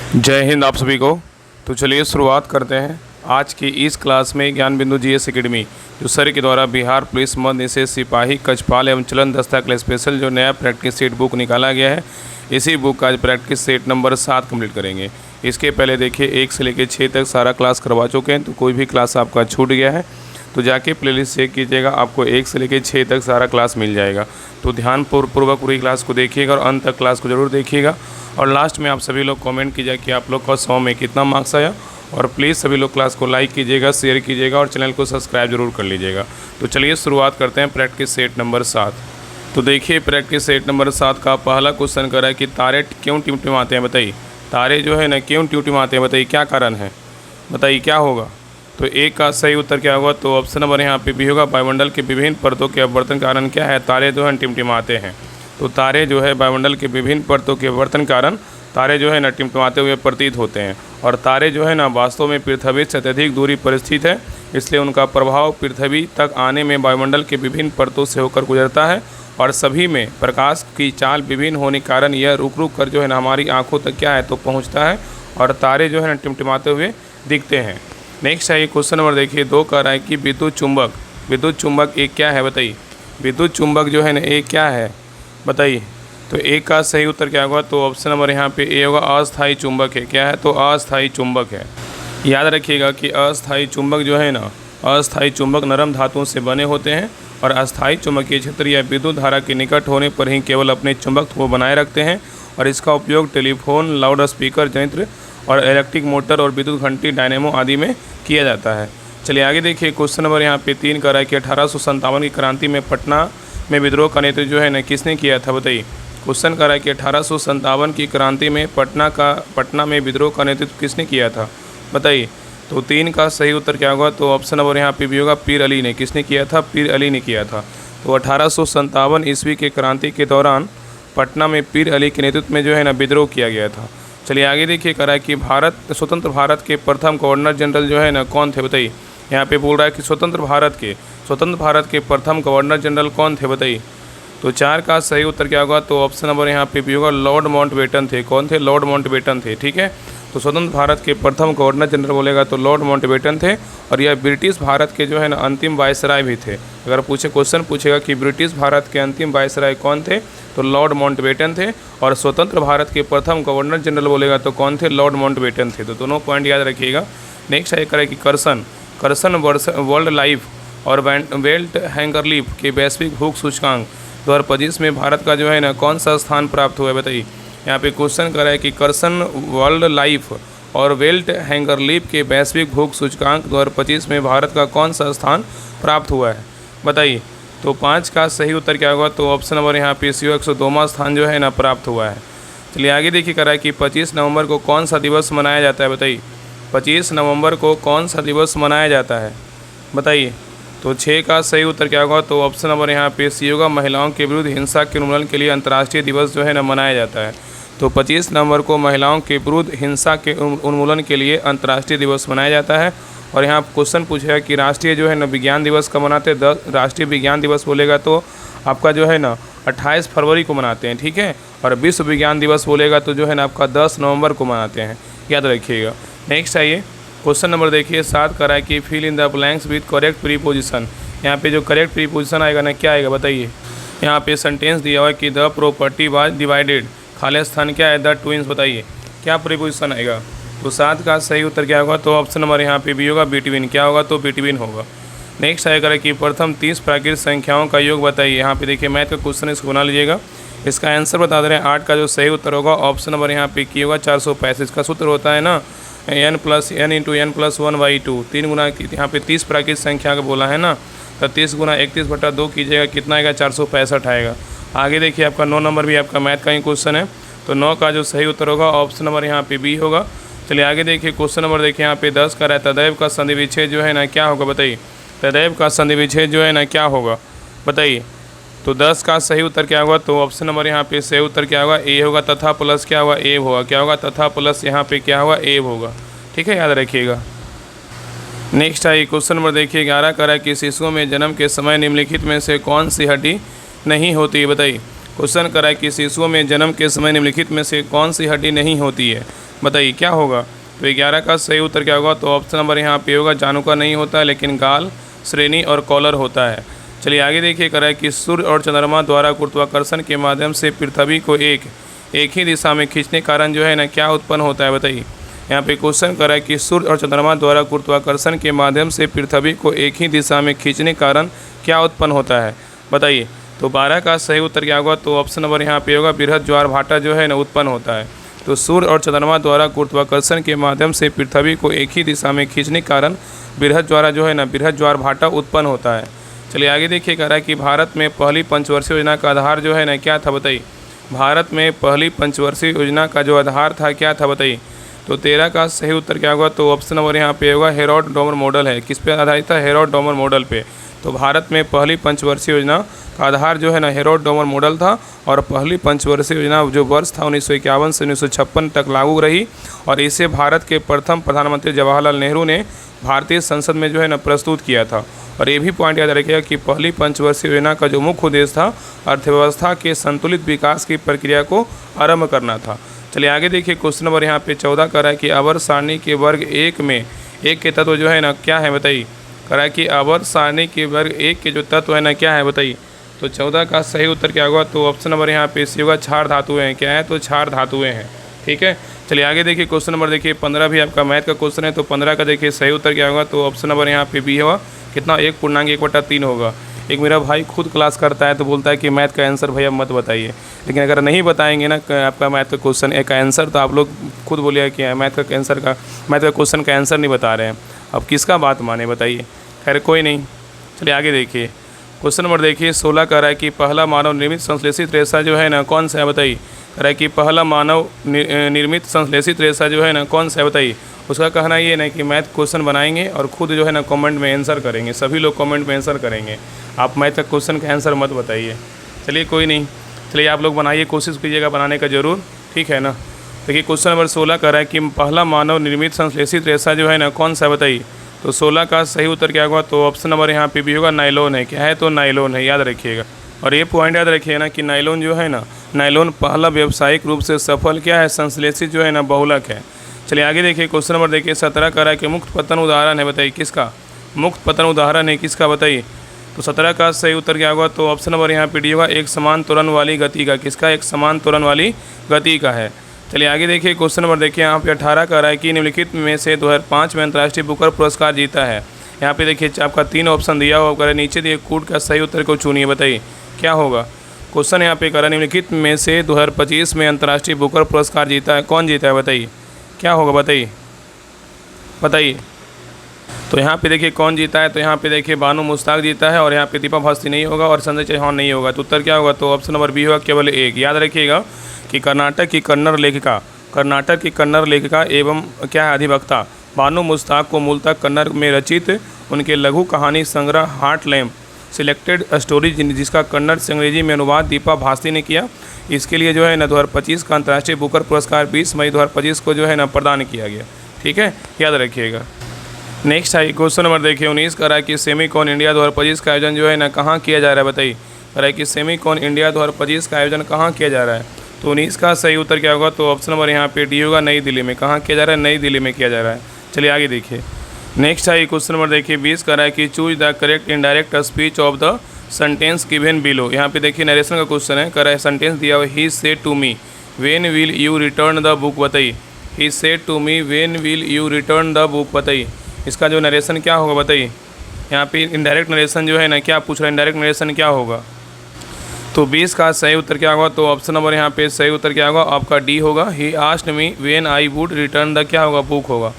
जय हिंद आप सभी को। तो चलिए शुरुआत करते हैं आज की इस क्लास में। ज्ञान बिंदु जीएस एकेडमी जो सर के द्वारा बिहार पुलिस मध्य निषेध सिपाही कक्षपाल एवं चलन दस्ता के लिए स्पेशल जो नया प्रैक्टिस सेट बुक निकाला गया है, इसी बुक का आज प्रैक्टिस सेट नंबर 7 कंप्लीट करेंगे। इसके पहले देखिए 1 से लेकर 6 तक सारा क्लास करवा चुके हैं, तो कोई भी क्लास आपका छूट गया है तो जाके प्लेलिस्ट चेक कीजिएगा, आपको 1 से लेकर 6 तक सारा क्लास मिल जाएगा। तो ध्यानपूर्वक पूरी क्लास को देखिएगा और अंत तक क्लास को ज़रूर देखिएगा। और लास्ट में आप सभी लोग कमेंट कीजिए कि आप लोग का 100 में कितना मार्क्स आया। और प्लीज़ सभी लोग क्लास को लाइक कीजिएगा, शेयर कीजिएगा और चैनल को सब्सक्राइब जरूर कर लीजिएगा। तो चलिए शुरुआत करते हैं प्रैक्टिस सेट नंबर 7। तो देखिए प्रैक्टिस सेट नंबर 7 का पहला क्वेश्चन कर रहा है कि तारे क्यों टिमटिमाते हैं, बताइए। तारे जो है ना क्यों टिमटिमाते हैं, बताइए क्या कारण है, बताइए क्या होगा। तो एक का सही उत्तर क्या होगा, तो ऑप्शन नंबर यहाँ पे बी होगा। वायुमंडल के विभिन्न परतों के अपवर्तन के कारण क्या है, तारे जो है टिमटिमाते हैं। तो तारे जो है वायुमंडल के विभिन्न परतों के अपवर्तन कारण तारे जो है ना टिमटिमाते हुए प्रतीत होते हैं। और तारे जो है ना वास्तव में पृथ्वी से अत्यधिक दूरी पर स्थित है, इसलिए उनका प्रभाव पृथ्वी तक आने में वायुमंडल के विभिन्न परतों से होकर गुजरता है। और सभी में प्रकाश की चाल विभिन्न होने के कारण यह रुक रुक कर जो है ना हमारी आँखों तक क्या है तो पहुँचता है और तारे जो है ना टिमटिमाते हुए दिखते हैं। नेक्स्ट है ये क्वेश्चन नंबर देखिए 2 कह रहा है कि विद्युत चुंबक एक क्या है, बताइए। विद्युत चुंबक जो है ना एक क्या है, बताइए। तो एक का सही उत्तर क्या होगा, तो ऑप्शन नंबर यहाँ पे ए होगा, अस्थायी चुंबक है। क्या है, तो अस्थायी चुंबक है। याद रखिएगा कि अस्थायी चुंबक जो है ना, अस्थायी चुंबक नरम धातुओं से बने होते हैं और अस्थायी चुंबकीय क्षेत्र या विद्युत धारा के निकट होने पर ही केवल अपने चुंबकत्व को बनाए रखते हैं। और इसका उपयोग टेलीफोन, लाउड स्पीकर यंत्र और इलेक्ट्रिक मोटर और विद्युत घंटी, डायनेमो आदि में किया जाता है। चलिए आगे देखिए क्वेश्चन नंबर यहाँ पे 3 कर रहा है कि 1857 की क्रांति में पटना में विद्रोह का नेतृत्व जो है ना किसने किया था, बताइए। क्वेश्चन कर रहा है कि 1857 की क्रांति में पटना में विद्रोह का नेतृत्व किसने किया था, बताइए। तो 3 का सही उत्तर क्या होगा, तो ऑप्शन नंबर यहाँ पे भी होगा, पीर अली ने। किसने किया था, पीर अली ने किया था। तो 1857 ईस्वी के क्रांति के दौरान पटना में पीर अली के नेतृत्व में जो है ना विद्रोह किया गया था। चलिए आगे देखिए कह रहा है कि स्वतंत्र भारत के प्रथम गवर्नर जनरल जो है ना कौन थे, बताइए। यहाँ पे बोल रहा है कि स्वतंत्र भारत के प्रथम गवर्नर जनरल कौन थे, बताइए। तो 4 का सही उत्तर क्या होगा, तो ऑप्शन नंबर यहाँ पे भी होगा, लॉर्ड माउंटबेटन थे। कौन थे, लॉर्ड माउंटबेटन थे, ठीक है। तो स्वतंत्र भारत के प्रथम गवर्नर जनरल बोलेगा तो लॉर्ड माउंटबेटन थे। और यह ब्रिटिश भारत के जो है ना अंतिम वायसराय भी थे। अगर क्वेश्चन पूछेगा कि ब्रिटिश भारत के अंतिम वायसराय कौन थे, तो लॉर्ड माउंटबेटन थे। और स्वतंत्र भारत के प्रथम गवर्नर जनरल बोलेगा तो कौन थे, लॉर्ड माउंटबेटन थे। तो दोनों पॉइंट याद रखिएगा। नेक्स्ट है करें कि कर्सन वर्ल्ड लाइफ और वेल्ट हैंगरलीफ के वैश्विक भूख सूचकांक 2025 में भारत का जो है ना कौन सा स्थान प्राप्त हुआ है, बताइए। यहाँ पे क्वेश्चन कर रहा है कि कर्सन वर्ल्ड लाइफ और वेल्ट हैंगरलीफ के वैश्विक भूख सूचकांक 2025 में भारत का कौन सा स्थान प्राप्त हुआ है, बताइए। तो 5 का सही उत्तर क्या होगा, तो ऑप्शन नंबर यहाँ पे सी 102वां स्थान जो है ना प्राप्त हुआ है। चलिए आगे देखिए कह रहा है कि 25 नवंबर को कौन सा दिवस मनाया जाता है, बताइए। 25 नवंबर को कौन सा दिवस मनाया जाता है, बताइए। तो 6 का सही उत्तर क्या होगा, तो ऑप्शन नंबर यहाँ पे सी होगा, महिलाओं के विरुद्ध हिंसा के उन्मूलन के लिए अंतर्राष्ट्रीय दिवस जो है ना मनाया जाता है। तो 25 नवंबर को महिलाओं के विरुद्ध हिंसा के उन्मूलन के लिए अंतर्राष्ट्रीय दिवस मनाया जाता है। और यहाँ क्वेश्चन पूछेगा कि राष्ट्रीय जो है ना विज्ञान दिवस कब मनाते हैं। राष्ट्रीय विज्ञान दिवस बोलेगा तो आपका जो है ना 28 फरवरी को मनाते हैं, ठीक है। और विश्व विज्ञान दिवस बोलेगा तो जो है ना आपका 10 नवंबर को मनाते हैं, याद रखिएगा। नेक्स्ट आइए क्वेश्चन नंबर देखिए 7 करा है कि fill in the blanks with correct preposition. यहाँ पे जो करेक्ट प्रीपोजिशन आएगा ना क्या आएगा, बताइए। यहाँ पे सेंटेंस दिया हुआ है कि the property was divided, Khalistan क्या है, द ट्विंस, बताइए क्या प्रीपोजिशन आएगा। तो 7 का सही उत्तर क्या होगा, तो ऑप्शन नंबर यहाँ पे भी होगा, बिटवीन। क्या होगा, तो बिटवीन होगा। नेक्स्ट आएगा कि प्रथम 30 प्राकृतिक संख्याओं का योग बताइए। यहाँ पे देखिए मैथ का क्वेश्चन इसको बना लीजिएगा। इसका आंसर बता दे रहे हैं। 8 का जो सही उत्तर होगा ऑप्शन नंबर यहाँ पे की होगा 435। का सूत्र होता है ना n + n × n + 1/2। 3 गुना यहाँ पे 30 प्राकृतिक संख्या का बोला है ना, तो 30 गुना 31/2 कीजिएगा, कितना आएगा, 465 आएगा। आगे देखिए आपका 9 नंबर भी आपका मैथ का ही क्वेश्चन है। तो 9 का जो सही उत्तर होगा ऑप्शन नंबर यहाँ पे बी होगा। चलिए आगे देखिए क्वेश्चन नंबर देखिए यहाँ पे 10 का है, तदैव का संधि विच्छेद जो है ना क्या होगा, बताइए। तदैव का संधि विच्छेद जो है ना क्या होगा, बताइए। तो 10 का सही उत्तर क्या होगा, तो ऑप्शन नंबर यहाँ पे सही उत्तर क्या होगा, ए होगा, तथा प्लस क्या होगा, एव होगा। क्या होगा, तथा प्लस यहाँ पे क्या होगा, एव होगा, ठीक है, याद रखिएगा। नेक्स्ट आइए क्वेश्चन नंबर देखिए 11 करा कि शिशुओं में जन्म के समय निम्नलिखित में से कौन सी हड्डी नहीं होती है, बताइए। क्वेश्चन करा कि शिशुओं में जन्म के समय निम्नलिखित में से कौन सी हड्डी नहीं होती है। बताइए क्या होगा। तो 11 का सही उत्तर क्या होगा। तो ऑप्शन नंबर यहाँ पे होगा जानुका नहीं होता, लेकिन गाल, श्रेणी और कॉलर होता है। चलिए आगे देखिए, करा है कि सूर्य और चंद्रमा द्वारा गुरुत्वाकर्षण के माध्यम से पृथ्वी को एक ही दिशा में खींचने के कारण जो है ना क्या उत्पन्न होता है। बताइए यहाँ पे क्वेश्चन करा है कि सूर्य और चंद्रमा द्वारा गुरुत्वाकर्षण के माध्यम से पृथ्वी को एक ही दिशा में खींचने के कारण क्या उत्पन्न होता है। बताइए। तो 12 का सही उत्तर क्या होगा। तो ऑप्शन नंबर यहाँ पे होगा बृहद ज्वार भाटा जो है ना उत्पन्न होता है। तो सूर्य और चंद्रमा द्वारा गुरुत्वाकर्षण के माध्यम से पृथ्वी को एक ही दिशा में खींचने के कारण बृहद ज्वार जो है ना बृहद ज्वार भाटा उत्पन्न होता है। चलिए आगे देखिए, कह रहा है कि भारत में पहली पंचवर्षीय योजना का आधार जो है ना क्या था। बताइए भारत में पहली पंचवर्षीय योजना का जो आधार था क्या था। बताइए। तो 13 का सही उत्तर क्या होगा। तो ऑप्शन नंबर यहाँ पे होगा हेरोड डोमर मॉडल है। किस पे आधारित था। हेरोड डोमर मॉडल पे। तो भारत में पहली पंचवर्षीय योजना का आधार जो है ना हेरोड डोमर मॉडल था, और पहली पंचवर्षीय योजना जो वर्ष था 1951 से 1956 तक लागू रही, और इसे भारत के प्रथम प्रधानमंत्री जवाहरलाल नेहरू ने भारतीय संसद में जो है ना प्रस्तुत किया था। और ये भी पॉइंट याद रखिएगा कि पहली पंचवर्षीय योजना का जो मुख्य उद्देश्य था अर्थव्यवस्था के संतुलित विकास की प्रक्रिया को आरंभ करना था। चलिए आगे देखिए, क्वेश्चन नंबर यहाँ पे 14 कर रहा है कि आवर्त सारणी के वर्ग एक में एक के तत्व जो है ना क्या है। बताइए। कह रहा है कि आवर्त सारणी के वर्ग एक के जो तत्व है ना क्या है। बताइए। तो 14 का सही उत्तर क्या होगा। तो ऑप्शन नंबर यहाँ पे सी होगा क्षार धातुएं हैं। क्या है। तो क्षार धातुएं हैं। ठीक है। चलिए आगे देखिए, क्वेश्चन नंबर देखिए 15 भी आपका मैथ का क्वेश्चन है। तो 15 का देखिए सही उत्तर क्या होगा। तो ऑप्शन नंबर यहाँ पे बी होगा। कितना 1.1/3 होगा। एक मेरा भाई खुद क्लास करता है तो बोलता है कि मैथ का आंसर भैया मत बताइए, लेकिन अगर नहीं बताएंगे ना आपका मैथ का क्वेश्चन एक आंसर, तो आप लोग खुद बोलिए कि मैथ का क्वेश्चन का आंसर नहीं बता रहे हैं। अब किसका बात माने बताइए। खैर कोई नहीं। चलिए आगे देखिए, क्वेश्चन नंबर देखिए 16 कह रहा है कि पहला मानव निर्मित संश्लेषित रेशा जो है ना कौन सा है। बताइए। कह रहा है कि पहला मानव निर्मित संश्लेषित रेशा जो है ना कौन सा है। बताइए। उसका कहना ये ना कि मैथ क्वेश्चन बनाएंगे और खुद जो है ना कमेंट में आंसर करेंगे। सभी लोग कमेंट में आंसर करेंगे, आप मैथ का क्वेश्चन का आंसर मत बताइए। चलिए कोई नहीं। चलिए आप लोग बनाइए, कोशिश कीजिएगा बनाने का ज़रूर। ठीक है ना। देखिए क्वेश्चन नंबर 16 कह रहा है कि पहला मानव निर्मित संश्लेषित रेशा जो है ना कौन सा है। बताइए। तो 16 का सही उत्तर क्या होगा। तो ऑप्शन नंबर यहाँ पे भी होगा नायलॉन है। क्या है। तो नायलॉन है, याद रखिएगा। और ये पॉइंट याद रखिए ना कि नायलॉन जो है ना, नायलॉन पहला व्यावसायिक रूप से सफल क्या है संश्लेषित जो है ना बहुलक है। चलिए आगे देखिए, क्वेश्चन नंबर देखिए 17 कह रहा है कि मुक्त पतन उदाहरण है। बताइए किसका। मुक्त पतन उदाहरण है किसका। बताइए। तो 17 का सही उत्तर क्या होगा। तो ऑप्शन नंबर यहाँ पे डी होगा एक समान त्वरण वाली गति का। किसका। एक समान त्वरण वाली गति का है। चलिए आगे देखिए, क्वेश्चन नंबर देखिए यहाँ पे 18 कह रहा है कि निम्नलिखित में से 2005 में अंतर्राष्ट्रीय बुकर पुरस्कार जीता है। यहाँ पे देखिए आपका 3 ऑप्शन दिया हुआ है, नीचे दिए कूट का सही उत्तर को चुनिए। बताइए क्या होगा। क्वेश्चन यहाँ पे कह रहा है निम्नलिखित में से 2025 में अंतर्राष्ट्रीय बुकर पुरस्कार जीता है, कौन जीता है। बताइए क्या होगा। बताइए। तो यहाँ पे देखिए कौन जीता है। तो यहाँ पे देखिए बानू मुश्ताक जीता है, और यहाँ पे दीपा भास्ती नहीं होगा, और संजय चौहान नहीं होगा। तो उत्तर क्या होगा। तो ऑप्शन नंबर बी होगा केवल एक। याद रखिएगा कि कर्नाटक की कन्नड़ लेखिका एवं क्या है अधिवक्ता बानू मुश्ताक को मूलतः कन्नड़ में रचित उनके लघु कहानी संग्रह हार्ट लैम्प सिलेक्टेड स्टोरीज जिसका कन्नड़ से अंग्रेजी में अनुवाद दीपा भास्ती ने किया, इसके लिए जो है ना 2025 का अंतर्राष्ट्रीय बुकर पुरस्कार 20 मई 2025 को जो है ना प्रदान किया गया। ठीक है, याद रखिएगा। नेक्स्ट है क्वेश्चन नंबर देखिए 19 कह रहा है कि सेमीकॉन इंडिया 2025 का आयोजन जो है ना कहाँ किया जा रहा है। बताइए। कह रहा है कि सेमीकॉन इंडिया 2025 का आयोजन कहाँ किया जा रहा है। तो 19 का सही उत्तर क्या होगा। तो ऑप्शन नंबर यहाँ पे डी होगा नई दिल्ली में। कहाँ किया जा रहा है। नई दिल्ली में किया जा रहा है। चलिए आगे देखिए, नेक्स्ट है क्वेश्चन नंबर देखिए 20 कह रहा है कि choose the correct indirect speech of the sentence given below. यहाँ पे देखिए नरेशन का क्वेश्चन है। कह रहा है सेंटेंस दिया हुआ he said to me when will you return the book. बताइए। He said to me when will you return the book. बताइए इसका जो नरेशन क्या होगा। बताइए यहाँ पे इनडायरेक्ट नरेशन जो है ना क्या पूछ रहा है, इनडायरेक्ट नरेशन क्या होगा। तो 20 का सही उत्तर क्या होगा। तो ऑप्शन नंबर यहाँ पे सही उत्तर क्या होगा आपका डी होगा। He asked me when I would return the क्या होगा बुक होगा।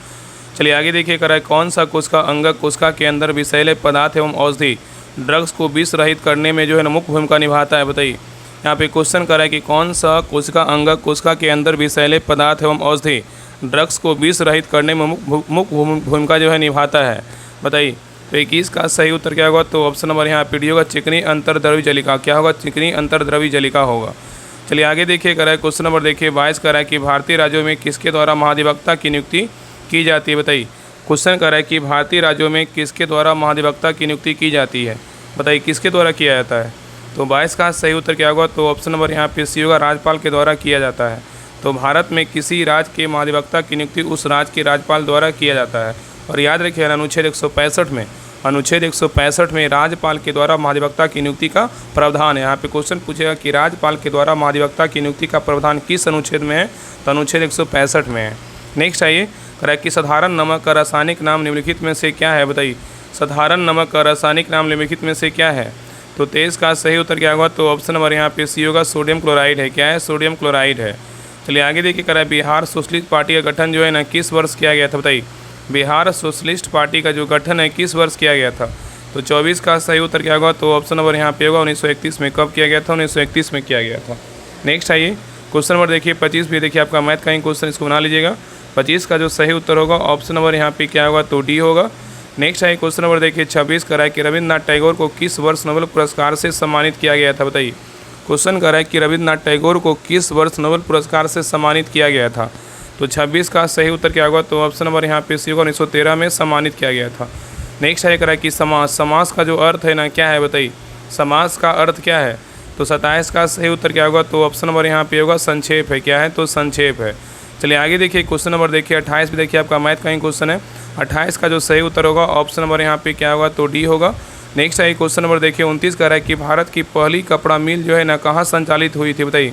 चलिए आगे देखिए कह रहा है कौन सा कोशिका अंगक कोशिका के अंदर विषैले पदार्थ एवं औषधि ड्रग्स को विष रहित करने में जो है ना मुख्य भूमिका निभाता है। बताइए यहाँ पे क्वेश्चन कर रहा है कि कौन सा कोशिका अंगक कोशिका के अंदर विषैले पदार्थ एवं औषधि ड्रग्स को विष रहित करने में मुख्य भूमिका जो है निभाता है। बताइए। तो 21 का सही उत्तर क्या होगा। तो ऑप्शन नंबर यहाँ पे डी होगा चिकनी अंतर्द्रवी जलिका। क्या होगा। चिकनी अंतर्द्रवी जलिका होगा। चलिए आगे देखिए कह रहा है क्वेश्चन नंबर देखिए 22 कह रहा है कि भारतीय राज्यों में किसके द्वारा महाधिवक्ता की नियुक्ति की जाती है। बताइए क्वेश्चन कर रहा है कि भारतीय राज्यों में किसके द्वारा महाधिवक्ता की नियुक्ति की जाती है। बताइए किसके द्वारा किया जाता है। तो 22 का सही उत्तर क्या होगा। तो ऑप्शन नंबर यहाँ पे सी होगा राज्यपाल के द्वारा किया जाता है। तो भारत में किसी राज्य के महाधिवक्ता की नियुक्ति उस राज्य के राज्यपाल द्वारा किया जाता है। और याद रखिए अनुच्छेद 165 में राज्यपाल के द्वारा महाधिवक्ता की नियुक्ति का प्रावधान है। यहाँ पे क्वेश्चन पूछेगा कि राज्यपाल के द्वारा महाधिवक्ता की नियुक्ति का प्रावधान किस अनुच्छेद में है, तो अनुच्छेद 165 में है। नेक्स्ट आइए, कह कि साधारण नमक का रासायनिक नाम निम्नलिखित में से क्या है, बताइए। साधारण नमक का रासायनिक नाम निम्नलिखित में से क्या है, तो 23 का सही उत्तर क्या होगा, तो ऑप्शन नंबर यहाँ पे सी होगा, सोडियम क्लोराइड है। क्या है, सोडियम क्लोराइड है। चलिए आगे देखिए, कह रहा है बिहार सोशलिस्ट पार्टी का गठन जो है ना किस वर्ष किया गया था, बताइए। बिहार सोशलिस्ट पार्टी का जो गठन है किस वर्ष किया गया था, तो 24 का सही उत्तर क्या होगा, तो ऑप्शन नंबर यहाँ पे होगा 1931 में। कब किया गया था, 1931 में किया गया था। नेक्स्ट आइए, क्वेश्चन नंबर देखिए 25 भी देखिए आपका मैथ का ही क्वेश्चन, इसको बना लीजिएगा। 25 का जो सही उत्तर होगा ऑप्शन नंबर यहाँ पे क्या होगा, तो डी होगा। नेक्स्ट आइए, क्वेश्चन नंबर देखिए 26 कर रहा है कि रविन्द्रनाथ टैगोर को किस वर्ष नोबेल पुरस्कार से सम्मानित किया गया था, बताइए। क्वेश्चन कर रहा है कि रविन्द्रनाथ टैगोर को किस वर्ष नोबेल पुरस्कार से सम्मानित किया गया था, तो 26 का सही उत्तर क्या होगा, तो ऑप्शन नंबर यहाँ पे सी होगा, 1913 में सम्मानित किया गया था। नेक्स्ट है कह रहा है कि समास का जो अर्थ है ना क्या है, बताइए। समास का अर्थ क्या है, तो 27 का सही उत्तर क्या होगा, तो ऑप्शन नंबर यहाँ पे होगा संक्षेप है। क्या है, तो संक्षेप है। चलिए आगे देखिए, क्वेश्चन नंबर देखिए 28 भी देखिए आपका मैथ का ही क्वेश्चन है। 28 का जो सही उत्तर होगा ऑप्शन नंबर यहाँ पे क्या होगा, तो डी होगा। नेक्स्ट है क्वेश्चन नंबर देखिए 29 कह रहा है कि भारत की पहली कपड़ा मिल जो है ना कहाँ संचालित हुई थी, बताइए।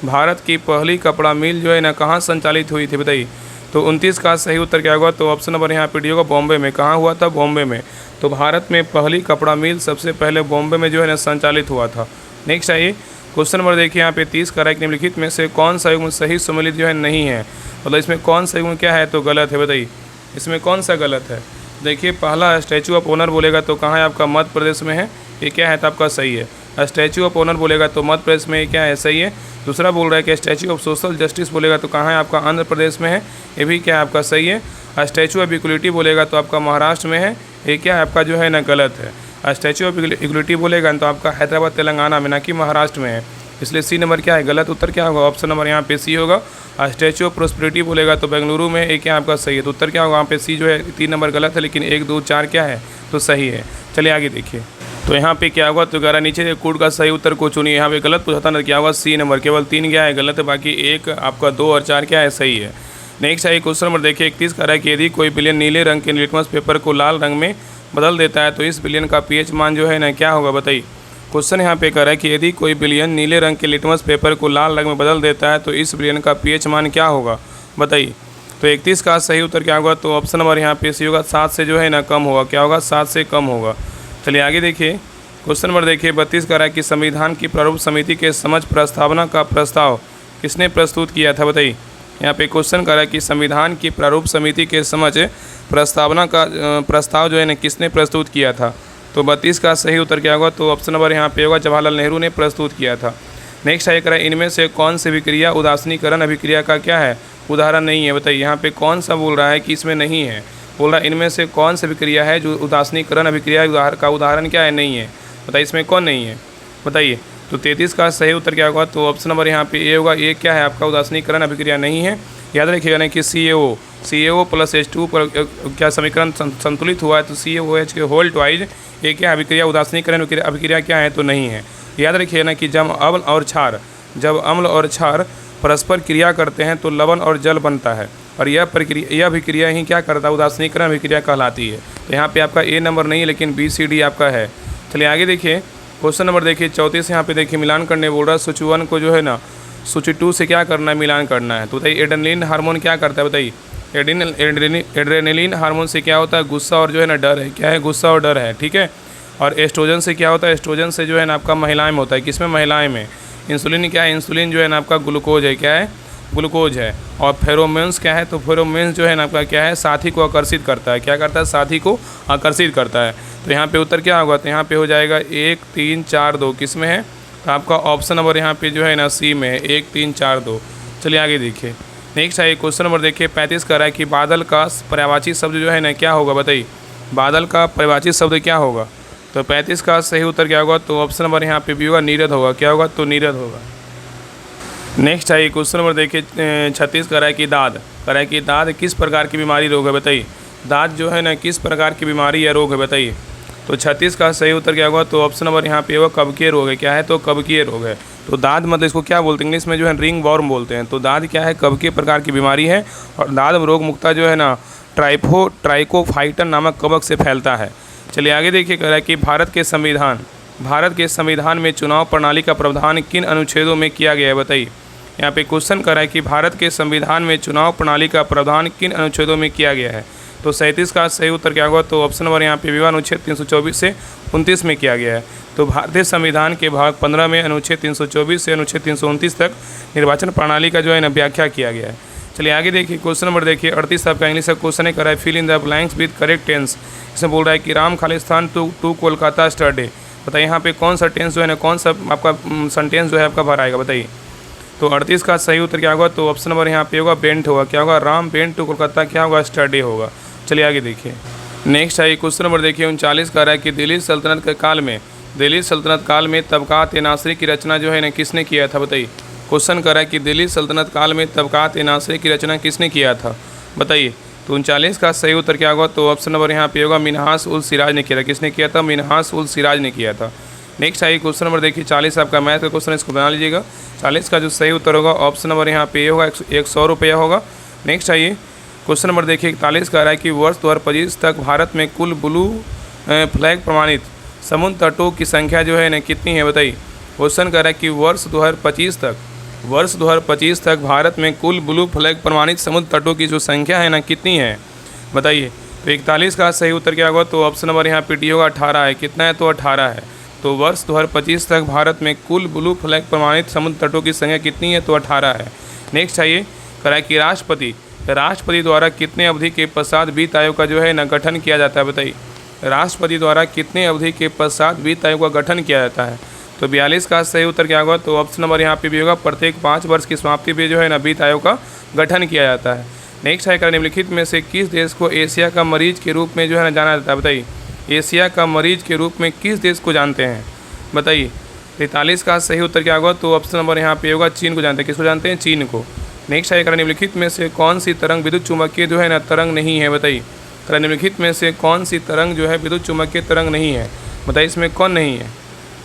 भारत की पहली कपड़ा मिल जो है ना कहाँ संचालित हुई थी, बताइए। तो 29 का सही उत्तर क्या होगा, तो ऑप्शन नंबर यहाँ पे डी होगा, बॉम्बे में। कहाँ हुआ था, बॉम्बे में। तो भारत में पहली कपड़ा मिल सबसे पहले बॉम्बे में जो है ना संचालित हुआ था। नेक्स्ट आइए, क्वेश्चन नंबर देखिए यहाँ पे 30 का निम्नलिखित में से कौन सा युग्म सही सम्मिलित जो है नहीं है, मतलब इसमें कौन सा युग्म क्या है, तो गलत है, बताइए। इसमें कौन सा गलत है, देखिए पहला स्टैचू ऑफ ऑनर बोलेगा तो कहाँ है, आपका मध्य प्रदेश में है, ये क्या है, तो आपका सही है। स्टैचू ऑफ ऑनर बोलेगा तो मध्य प्रदेश में क्या है, सही है। दूसरा बोल रहा है कि स्टैचू ऑफ सोशल जस्टिस बोलेगा तो कहाँ है, आपका आंध्र प्रदेश में है, ये भी क्या है, आपका सही है। स्टैचू ऑफ इक्वलिटी बोलेगा तो आपका महाराष्ट्र में है, ये क्या है, आपका जो है ना गलत है। स्टैचू ऑफ इक्वलिटी बोलेगा तो आपका हैदराबाद तेलंगाना में, ना कि महाराष्ट्र में है, इसलिए सी नंबर क्या है, गलत उत्तर क्या होगा, ऑप्शन नंबर यहाँ पे सी होगा। स्टैचू ऑफ प्रोस्पेरिटी बोलेगा तो बेंगलुरु में, एक क्या आपका सही है, तो उत्तर क्या होगा, यहाँ पे सी जो है 3 नंबर गलत है, लेकिन 1 2 4 क्या है, तो सही है। चलिए आगे देखिए, तो यहाँ पे क्या होगा, तो कह रहा नीचे कूट का सही उत्तर को चुनिए। यहाँ पे गलत पूछा था ना, क्या होगा, सी नंबर, केवल 3 क्या है गलत है, बाकी 1 आपका 2 और 4 क्या है, सही है। नेक्स्ट है क्वेश्चन नंबर देखिए 31 कह रहा है कि यदि कोई बिलियन नीले रंग के लिटमस पेपर को लाल रंग में बदल देता है तो इस बिलियन का पीएच मान जो है ना क्या होगा, बताइए। क्वेश्चन यहाँ पे कह रहा है कि यदि कोई बिलियन नीले रंग के लिटमस पेपर को लाल रंग में बदल देता है तो इस बिलियन का पीएच मान क्या होगा, बताइए। तो 31 का सही उत्तर क्या होगा, तो ऑप्शन नंबर यहाँ पे सी होगा, 7 से जो है ना कम होगा। क्या होगा, 7 से कम होगा। चलिए आगे देखिए, क्वेश्चन नंबर देखिए 32 कह रहा है कि संविधान की प्रारूप समिति के समझ प्रस्तावना का प्रस्ताव किसने प्रस्तुत किया था, बताइए। यहाँ पे क्वेश्चन कर रहा है कि संविधान की प्रारूप समिति के समझ प्रस्तावना का प्रस्ताव जो है ना किसने प्रस्तुत किया था, तो 32 का सही उत्तर क्या होगा, तो ऑप्शन नंबर यहाँ पे होगा, जवाहरलाल नेहरू ने प्रस्तुत किया था। नेक्स्ट है कह रहा है इनमें से कौन सी अभिक्रिया उदासीनीकरण अभिक्रिया का क्या है, उदाहरण नहीं है, बताइए। यहाँ पे कौन सा बोल रहा है कि इसमें नहीं है, बोल रहा है इनमें से कौन सी अभिक्रिया है जो उदासीनीकरण अभिक्रिया का उदाहरण क्या है, नहीं है, बताइए। इसमें कौन नहीं है, बताइए। तो 33 का सही उत्तर क्या होगा, तो ऑप्शन नंबर यहाँ पे ए होगा, ये क्या है, आपका उदासीनीकरण अभिक्रिया नहीं है। याद रखिएगा ना कि CaO प्लस H2 पर क्या समीकरण संतुलित हुआ है, तो CaOH के होल ट्वाइज ये क्या अभिक्रिया उदासीनीकरण अभिक्रिया क्या है, तो नहीं है। याद रखिए ना कि जब अम्ल और क्षार परस्पर क्रिया करते हैं तो लवण और जल बनता है, और यह अभिक्रिया ही क्या करता है, उदासीनीकरण अभिक्रिया कहलाती है। तो यहाँ पे आपका ए नंबर नहीं है, लेकिन BCD आपका है। चलिए आगे देखिए, क्वेश्चन नंबर देखिए 34 यहाँ पे देखिए मिलान करने बोल रहा है। सूची 1 को जो है ना सूची 2 से क्या करना है, मिलान करना है। तो बताइए एड्रेनलिन हार्मोन क्या करता है, बताइए। एड्रेनलिन हार्मोन से क्या होता है, गुस्सा और जो है ना डर है, क्या है, गुस्सा और डर है, ठीक है। और एस्ट्रोजन से क्या होता है, एस्ट्रोजन से जो है ना आपका महिलाएं में होता है, किसमें, महिलाएं में। इंसुलिन क्या है, इंसुलिन जो है ना आपका ग्लूकोज है, क्या है, ग्लूकोज है। और फेरोमोन्स क्या है, तो फेरोमोन्स जो है ना आपका क्या है, साथी को आकर्षित करता है, क्या करता है, साथी को आकर्षित करता है। तो यहाँ पे उत्तर क्या होगा, तो यहाँ पे हो जाएगा 1 3 4 2, किस में है, तो आपका ऑप्शन नंबर यहाँ पे जो है ना सी में है, 1 3 4 2। चलिए आगे देखिए, नेक्स्ट है क्वेश्चन नंबर देखिए 35 कर रहा है कि बादल का पर्यायवाची शब्द जो है ना क्या होगा, बताइए। बादल का पर्यायवाची शब्द क्या होगा, तो 35 का सही उत्तर क्या होगा, तो ऑप्शन नंबर यहाँ पे भी होगा, नीरद होगा। क्या होगा, तो नीरद होगा। नेक्स्ट है क्वेश्चन नंबर देखिए 36 कर रहा है कि दाद किस प्रकार की बीमारी रोग है, बताइए। दाद जो है ना किस प्रकार की बीमारी या रोग है, बताइए। तो 36 का सही उत्तर क्या होगा? तो ऑप्शन नंबर यहाँ पे होगा कबकीय रोग है। क्या है? तो कबकीय रोग है। तो दाद मतलब इसको क्या बोलते हैं इंग्लिश में जो है रिंग वॉर्म बोलते हैं। तो दाद क्या है? कबकीय प्रकार की बीमारी है और दाद रोग मुख्यतः जो है ना ट्राइकोफाइटन नामक कवक से फैलता है। चलिए आगे देखिए, कह रहा है कि भारत के संविधान में चुनाव प्रणाली का प्रावधान किन अनुच्छेदों में किया गया है? बताइए। यहाँ पे क्वेश्चन कर रहा है कि भारत के संविधान में चुनाव प्रणाली का प्रावधान किन अनुच्छेदों में किया गया है? तो 37 का सही उत्तर क्या होगा? तो ऑप्शन नंबर यहाँ पे विवाह अनुच्छेद 324 से 29 में किया गया है। तो भारतीय संविधान के भाग 15 में अनुच्छेद 324 से अनुच्छेद 329 तक निर्वाचन प्रणाली का जो है ना व्याख्या किया गया है। चलिए आगे देखिए, क्वेश्चन नंबर देखिए 38 आपका इंग्लिश का क्वेश्चन है। कर रहा है fill in the blanks with correct tense. इसमें बोल रहा है कि राम खालिस्तान टू कोलकाता स्टडी। बताइए यहाँ पे कौन सा टेंस जो है ना, कौन सा आपका सेंटेंस जो है आपका भर आएगा? बताइए। तो 38 का सही उत्तर क्या होगा? तो ऑप्शन नंबर यहाँ पे होगा बेंट होगा। क्या होगा? राम बेंट टू कोलकाता क्या होगा? स्टडी होगा। चलिए आगे देखिए, नेक्स्ट है क्वेश्चन नंबर देखिए 39 का रहा है कि दिल्ली सल्तनत काल में तबकात नासरी की रचना जो है ना किसने किया था? बताइए। क्वेश्चन कर रहा है कि दिल्ली सल्तनत काल में तबकात नासरी की रचना किसने किया था? बताइए। तो 39 का सही उत्तर क्या होगा? तो ऑप्शन नंबर यहाँ पे होगा मिन्हास उल सिराज ने किया था। किसने किया था? मिन्हास उल सिराज ने किया था। नेक्स्ट है क्वेश्चन नंबर देखिए 40 आपका मैथ का क्वेश्चन, इसको बना लीजिएगा। 40 का जो सही उत्तर होगा ऑप्शन नंबर यहाँ पे होगा 100 रुपया होगा। नेक्स्ट आइए क्वेश्चन नंबर देखिए 41 का रहा है कि वर्ष 2025 तक भारत में कुल ब्लू फ्लैग प्रमाणित समुद्र तटों की संख्या जो है ना कितनी है? बताइए। क्वेश्चन कर रहा है कि वर्ष 2025 तक भारत में कुल ब्लू फ्लैग प्रमाणित समुद्र तटों की जो संख्या है ना कितनी है? बताइए। तो 41 का सही उत्तर क्या होगा? तो ऑप्शन नंबर यहाँ पे डी होगा 18 है। कितना है? तो 18 है। तो वर्ष 2025 तक भारत में कुल ब्लू फ्लैग प्रमाणित समुद्र तटों की संख्या कितनी है? तो 18 है। नेक्स्ट आइए, करा कि राष्ट्रपति द्वारा कितने अवधि के पश्चात वित्त आयोग का जो है ना गठन किया जाता है? बताइए। राष्ट्रपति द्वारा कितने अवधि के पश्चात वित्त आयोग का गठन किया जाता है? तो 42 का सही उत्तर क्या होगा? तो ऑप्शन नंबर यहाँ पे भी होगा प्रत्येक 5 वर्ष की समाप्ति पे जो है ना वित्त आयोग का गठन किया जाता है। नेक्स्ट है निम्नलिखित में से किस देश को एशिया का मरीज के रूप में जो है ना जाना जाता है? बताइए। एशिया का मरीज के रूप में किस देश को जानते हैं? बताइए। 43 का सही उत्तर क्या होगा? तो ऑप्शन नंबर यहाँ पे होगा चीन को जानते हैं। किसको जानते हैं? चीन को। नेक्स्ट है निम्नलिखित में से कौन सी तरंग विद्युत चुम्बकीय जो है ना तरंग नहीं है? बताइए। निम्नलिखित में से कौन सी तरंग जो है विद्युत चुम्बकीय तरंग नहीं है? बताइए, इसमें कौन नहीं है?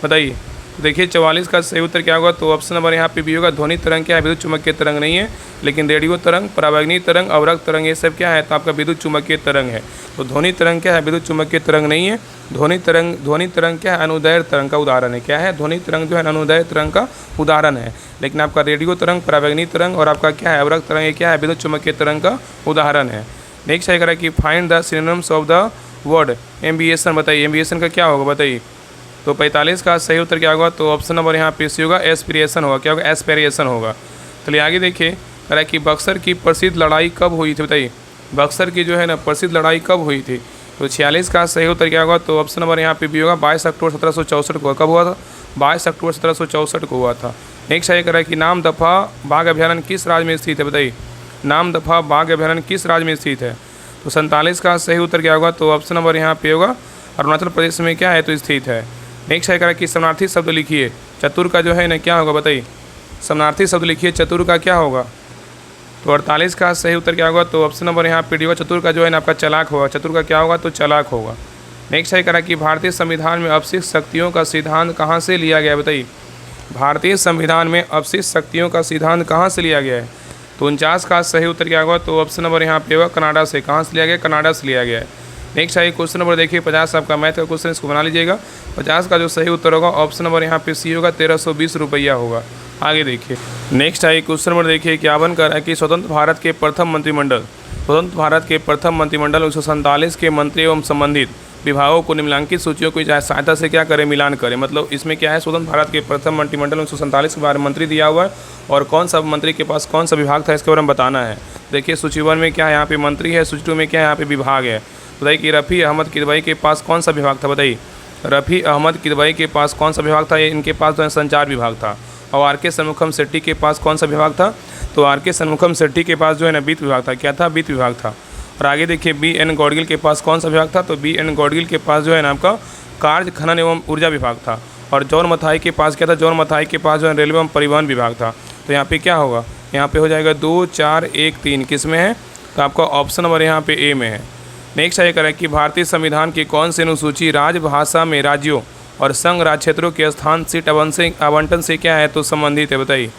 बताइए। देखिए 44 का सही उत्तर क्या होगा? तो ऑप्शन नंबर यहाँ पे भी होगा ध्वनि तरंग क्या है? विद्युत चुम्बकीय तरंग नहीं है, लेकिन रेडियो तरंग, परावैंगनी तरंग, अवरक्त तरंग ये सब क्या है? तो आपका विद्युत चुम्बकीय तरंग है। तो ध्वनि तरंग क्या है? विद्युत चुम्बकीय तरंग नहीं है। ध्वनि तरंग क्या है? अनुदैर्घ्य तरंग का उदाहरण है। क्या है? ध्वनि तरंग जो है अनुदैर्घ्य तरंग का उदाहरण है। लेकिन आपका रेडियो तरंग, परावैंगनी तरंग और आपका क्या है? अवरक्त तरंग ये क्या है? विद्युत चुम्बकीय तरंग का उदाहरण है। नेक्स्ट है कि find the synonyms of the word ambition. बताइए, एम्बिएशन का क्या होगा? बताइए। तो 45 का सही उत्तर क्या होगा? तो ऑप्शन नंबर यहाँ पे सी होगा एस्पिरेशन होगा। क्या होगा? एस्पिरेशन होगा। चलिए आगे देखिए, कह रहा है कि बक्सर की प्रसिद्ध लड़ाई कब हुई थी? बताइए। बक्सर की जो है ना प्रसिद्ध लड़ाई कब हुई थी? तो 46 का सही उत्तर क्या होगा? तो ऑप्शन नंबर यहाँ पे भी होगा 22 अक्टूबर 1764 को। कब हुआ था? 22 अक्टूबर 1764 को हुआ था। नेक्स्ट है कह रहा है कि नाम दफा बाघ अभ्यारण्य किस राज्य में स्थित है? बताइए। नाम दफा बाघ अभ्यारण्य किस राज्य में स्थित है? तो 47 का सही उत्तर क्या होगा? तो ऑप्शन नंबर यहाँ पे होगा अरुणाचल प्रदेश में क्या है? तो स्थित है। नेक्स्ट है कह रहा है कि समानार्थी शब्द लिखिए, चतुर का जो है ना क्या होगा? बताइए। समानार्थी शब्द लिखिए, चतुर का क्या होगा? तो 48 का सही उत्तर क्या होगा? तो ऑप्शन नंबर यहाँ पे डी होगा चतुर का जो है ना आपका चालाक होगा। चतुर का क्या होगा? तो चालाक होगा। नेक्स्ट है कह रहा है कि भारतीय संविधान में अपशिष्ट शक्तियों का सिद्धांत कहाँ से लिया गया है? बताइए। भारतीय संविधान में अपशिष्ट शक्तियों का सिद्धांत कहाँ से लिया गया है? तो 49 का सही उत्तर क्या होगा? तो ऑप्शन नंबर यहाँ पे होगा कनाडा से। कहाँ से लिया गया? कनाडा से लिया गया है। नेक्स्ट है क्वेश्चन नंबर देखिए 50 आपका मैथ का क्वेश्चन, इसको बना लीजिएगा। 50 का जो सही उत्तर होगा ऑप्शन नंबर यहाँ पे सी होगा 1320 रुपया होगा। आगे देखिए, नेक्स्ट है क्वेश्चन नंबर देखिए 51 का है कि स्वतंत्र भारत के प्रथम मंत्रिमंडल 1947 के मंत्री एवं संबंधित विभागों को निम्नलिखित सूचियों की सहायता से क्या करें? मिलान करें। मतलब इसमें क्या है? स्वतंत्र भारत के प्रथम मंत्रिमंडल 1947 के बारे में मंत्री दिया हुआ है और कौन सा मंत्री के पास कौन सा विभाग था इसके बारे में बताना है। देखिए सूची 1 में क्या है? यहाँ पे मंत्री है। सूची 2 में क्या है? यहाँ पे विभाग है। बताइए कि रफ़ी अहमद किदवई के पास कौन सा विभाग था? बताइए। रफ़ी अहमद किदवई के पास कौन सा विभाग था? इनके पास जो है संचार विभाग था। और आर के षणमुखम शेट्टी के पास कौन सा विभाग था? तो आर के षणमुखम शेट्टी के पास जो है ना वित्त विभाग था। क्या था? वित्त विभाग था। और आगे देखिए बी एन गौडगिल के पास कौन सा विभाग था? तो बी एन गौडगिल के पास जो है ना आपका कार्य खनन एवं ऊर्जा विभाग था। और जॉन मथाई के पास क्या था? जॉन मथाई के पास जो है रेलवे एवं परिवहन विभाग था। तो यहाँ पे क्या होगा? यहाँ पे हो जाएगा 2 4 1 3 किस में है? तो आपका ऑप्शन नंबर यहाँ पे ए में है। नेक्स्ट है करें कि भारतीय संविधान की कौन सी अनुसूची राजभाषा में राज्यों और संघ राज्य क्षेत्रों के स्थान सीट आवंटन से क्या है तो संबंधित है, बताइए।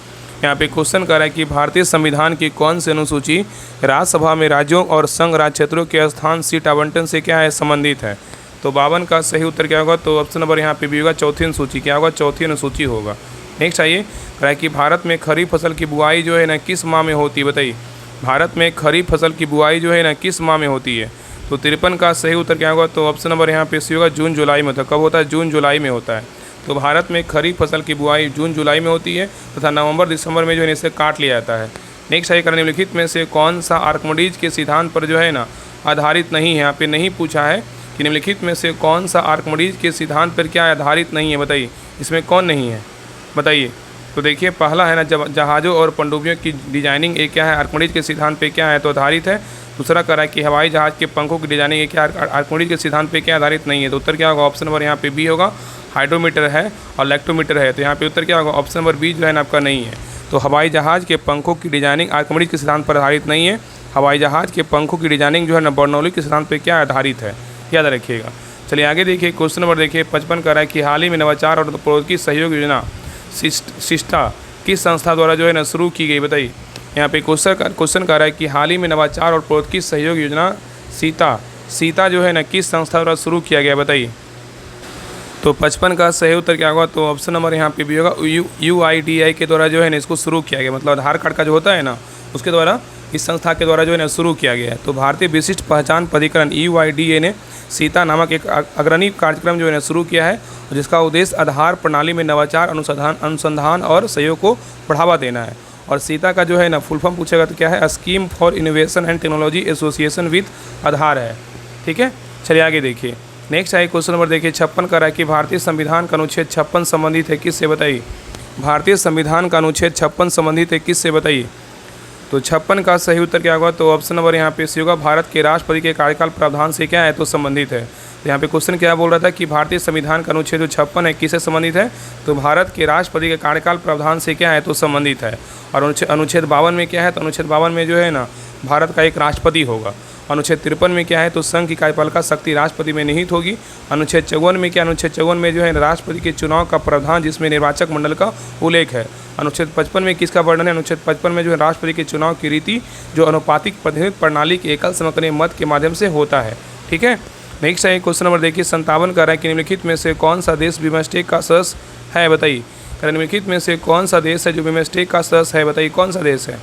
यहाँ पे क्वेश्चन कर रहा है कि भारतीय संविधान की कौन सी अनुसूची राज्यसभा में राज्यों और संघ राज्य क्षेत्रों के स्थान सीट आवंटन से क्या है संबंधित है। तो 52 का सही उत्तर क्या होगा, तो ऑप्शन नंबर यहाँ पे भी होगा चौथी अनुसूची, क्या होगा चौथी अनुसूची होगा। नेक्स्ट आइए कह रहा है कि भारत में खरीफ फसल की बुआई जो है ना किस माह में होती है, बताइए। भारत में खरीफ फसल की बुआई जो है ना किस माह में होती है। तो 53 का सही उत्तर क्या होगा, तो ऑप्शन नंबर यहाँ पे सी होगा जून जुलाई में होता है। कब होता है, जून जुलाई में होता है। तो भारत में खरीफ फसल की बुआई जून जुलाई में होती है तथा नवंबर दिसंबर में जो है इसे काट लिया जाता है। नेक्स्ट है निम्नलिखित में से कौन सा आर्किमिडीज के सिद्धांत पर जो है ना आधारित नहीं है। यहाँ पे नहीं पूछा है कि निम्नलिखित में से कौन सा आर्किमिडीज के सिद्धांत पर क्या आधारित नहीं है, बताइए। इसमें कौन नहीं है, बताइए। तो देखिए पहला है ना जहाज़ों और पनडुब्बियों की डिजाइनिंग एक क्या है आर्किमिडीज के सिद्धांत पे क्या है तो आधारित है। दूसरा कह रहा है कि हवाई जहाज़ के पंखों की डिजाइनिंग एक क्या आर्किमिडीज के सिद्धांत पे क्या आधारित नहीं है। तो उत्तर क्या होगा, ऑप्शन नंबर यहाँ पे बी होगा। हाइड्रोमीटर है और लैक्टोमीटर है, तो यहाँ पे उत्तर क्या होगा, ऑप्शन नंबर बी जो है ना आपका नहीं है। तो हवाई जहाज़ के पंखों की डिजाइनिंग आर्किमिडीज के सिद्धांत पर आधारित नहीं है। हवाई जहाज़ के पंखों की डिजाइनिंग जो है ना बर्नौली के सिद्धांत पर क्या आधारित है, याद रखिएगा। चलिए आगे देखिए क्वेश्चन नंबर देखिए 55 का है कि हाल ही में नवाचार और प्रौद्योगिकी सहयोग योजना शिष्टा किस संस्था द्वारा जो है ना शुरू की गई, बताइए। यहाँ पे क्वेश्चन कर रहा है कि हाल ही में नवाचार और प्रौद्योगिकी सहयोग योजना सीता जो है ना किस संस्था द्वारा शुरू किया गया, बताइए। तो 55 का सही उत्तर क्या होगा, तो ऑप्शन नंबर यहाँ पे भी होगा UIDAI के द्वारा जो है ना इसको शुरू किया गया। मतलब आधार कार्ड का जो होता है ना उसके द्वारा इस संस्था के द्वारा जो है ना शुरू किया गया है। तो भारतीय विशिष्ट पहचान प्राधिकरण UIDAI ने सीता नामक एक अग्रणी कार्यक्रम जो है ना शुरू किया है, जिसका उद्देश्य आधार प्रणाली में नवाचार अनुसंधान और सहयोग को बढ़ावा देना है। और सीता का जो है ना फुल फॉर्म पूछेगा तो क्या है, scheme for innovation and technology association with Aadhaar है, ठीक है। चलिए आगे देखिए नेक्स्ट है क्वेश्चन नंबर देखिए 56 का है कि भारतीय संविधान का अनुच्छेद 56 संबंधित है किससे, बताइए। भारतीय संविधान का अनुच्छेद 56 संबंधित है किससे, बताइए। तो 56 का सही उत्तर क्या होगा, तो ऑप्शन नंबर यहाँ पे सी होगा भारत के राष्ट्रपति के कार्यकाल प्रावधान से क्या है तो संबंधित है। तो यहाँ पे क्वेश्चन क्या बोल रहा था कि भारतीय संविधान का अनुच्छेद जो 56 है किससे संबंधित है, तो भारत के राष्ट्रपति के कार्यकाल प्रावधान से क्या है तो संबंधित है। और अनुच्छेद 52 में क्या है, तो अनुच्छेद 52 में जो है ना भारत का एक राष्ट्रपति होगा। अनुच्छेद 53 में क्या है, तो संघ की कार्यपालिका शक्ति राष्ट्रपति में निहित होगी। अनुच्छेद 54 में क्या, अनुच्छेद 54 में जो है राष्ट्रपति के चुनाव का प्रावधान जिसमें निर्वाचक मंडल का उल्लेख है। अनुच्छेद 55 में किसका वर्णन है, अनुच्छेद 55 में जो है राष्ट्रपति के चुनाव की रीति जो अनुपातिक प्रतिनिधित्व प्रणाली के एकल समकलनीय मत के माध्यम से होता है, ठीक है। नेक्स्ट है क्वेश्चन नंबर देखिए 57 का है कि निम्नलिखित में से कौन सा देश बिमस्टेक का सदस्य है, बताइए। निम्नलिखित में से कौन सा देश है जो बिमस्टेक का सदस्य है, बताइए कौन सा देश है,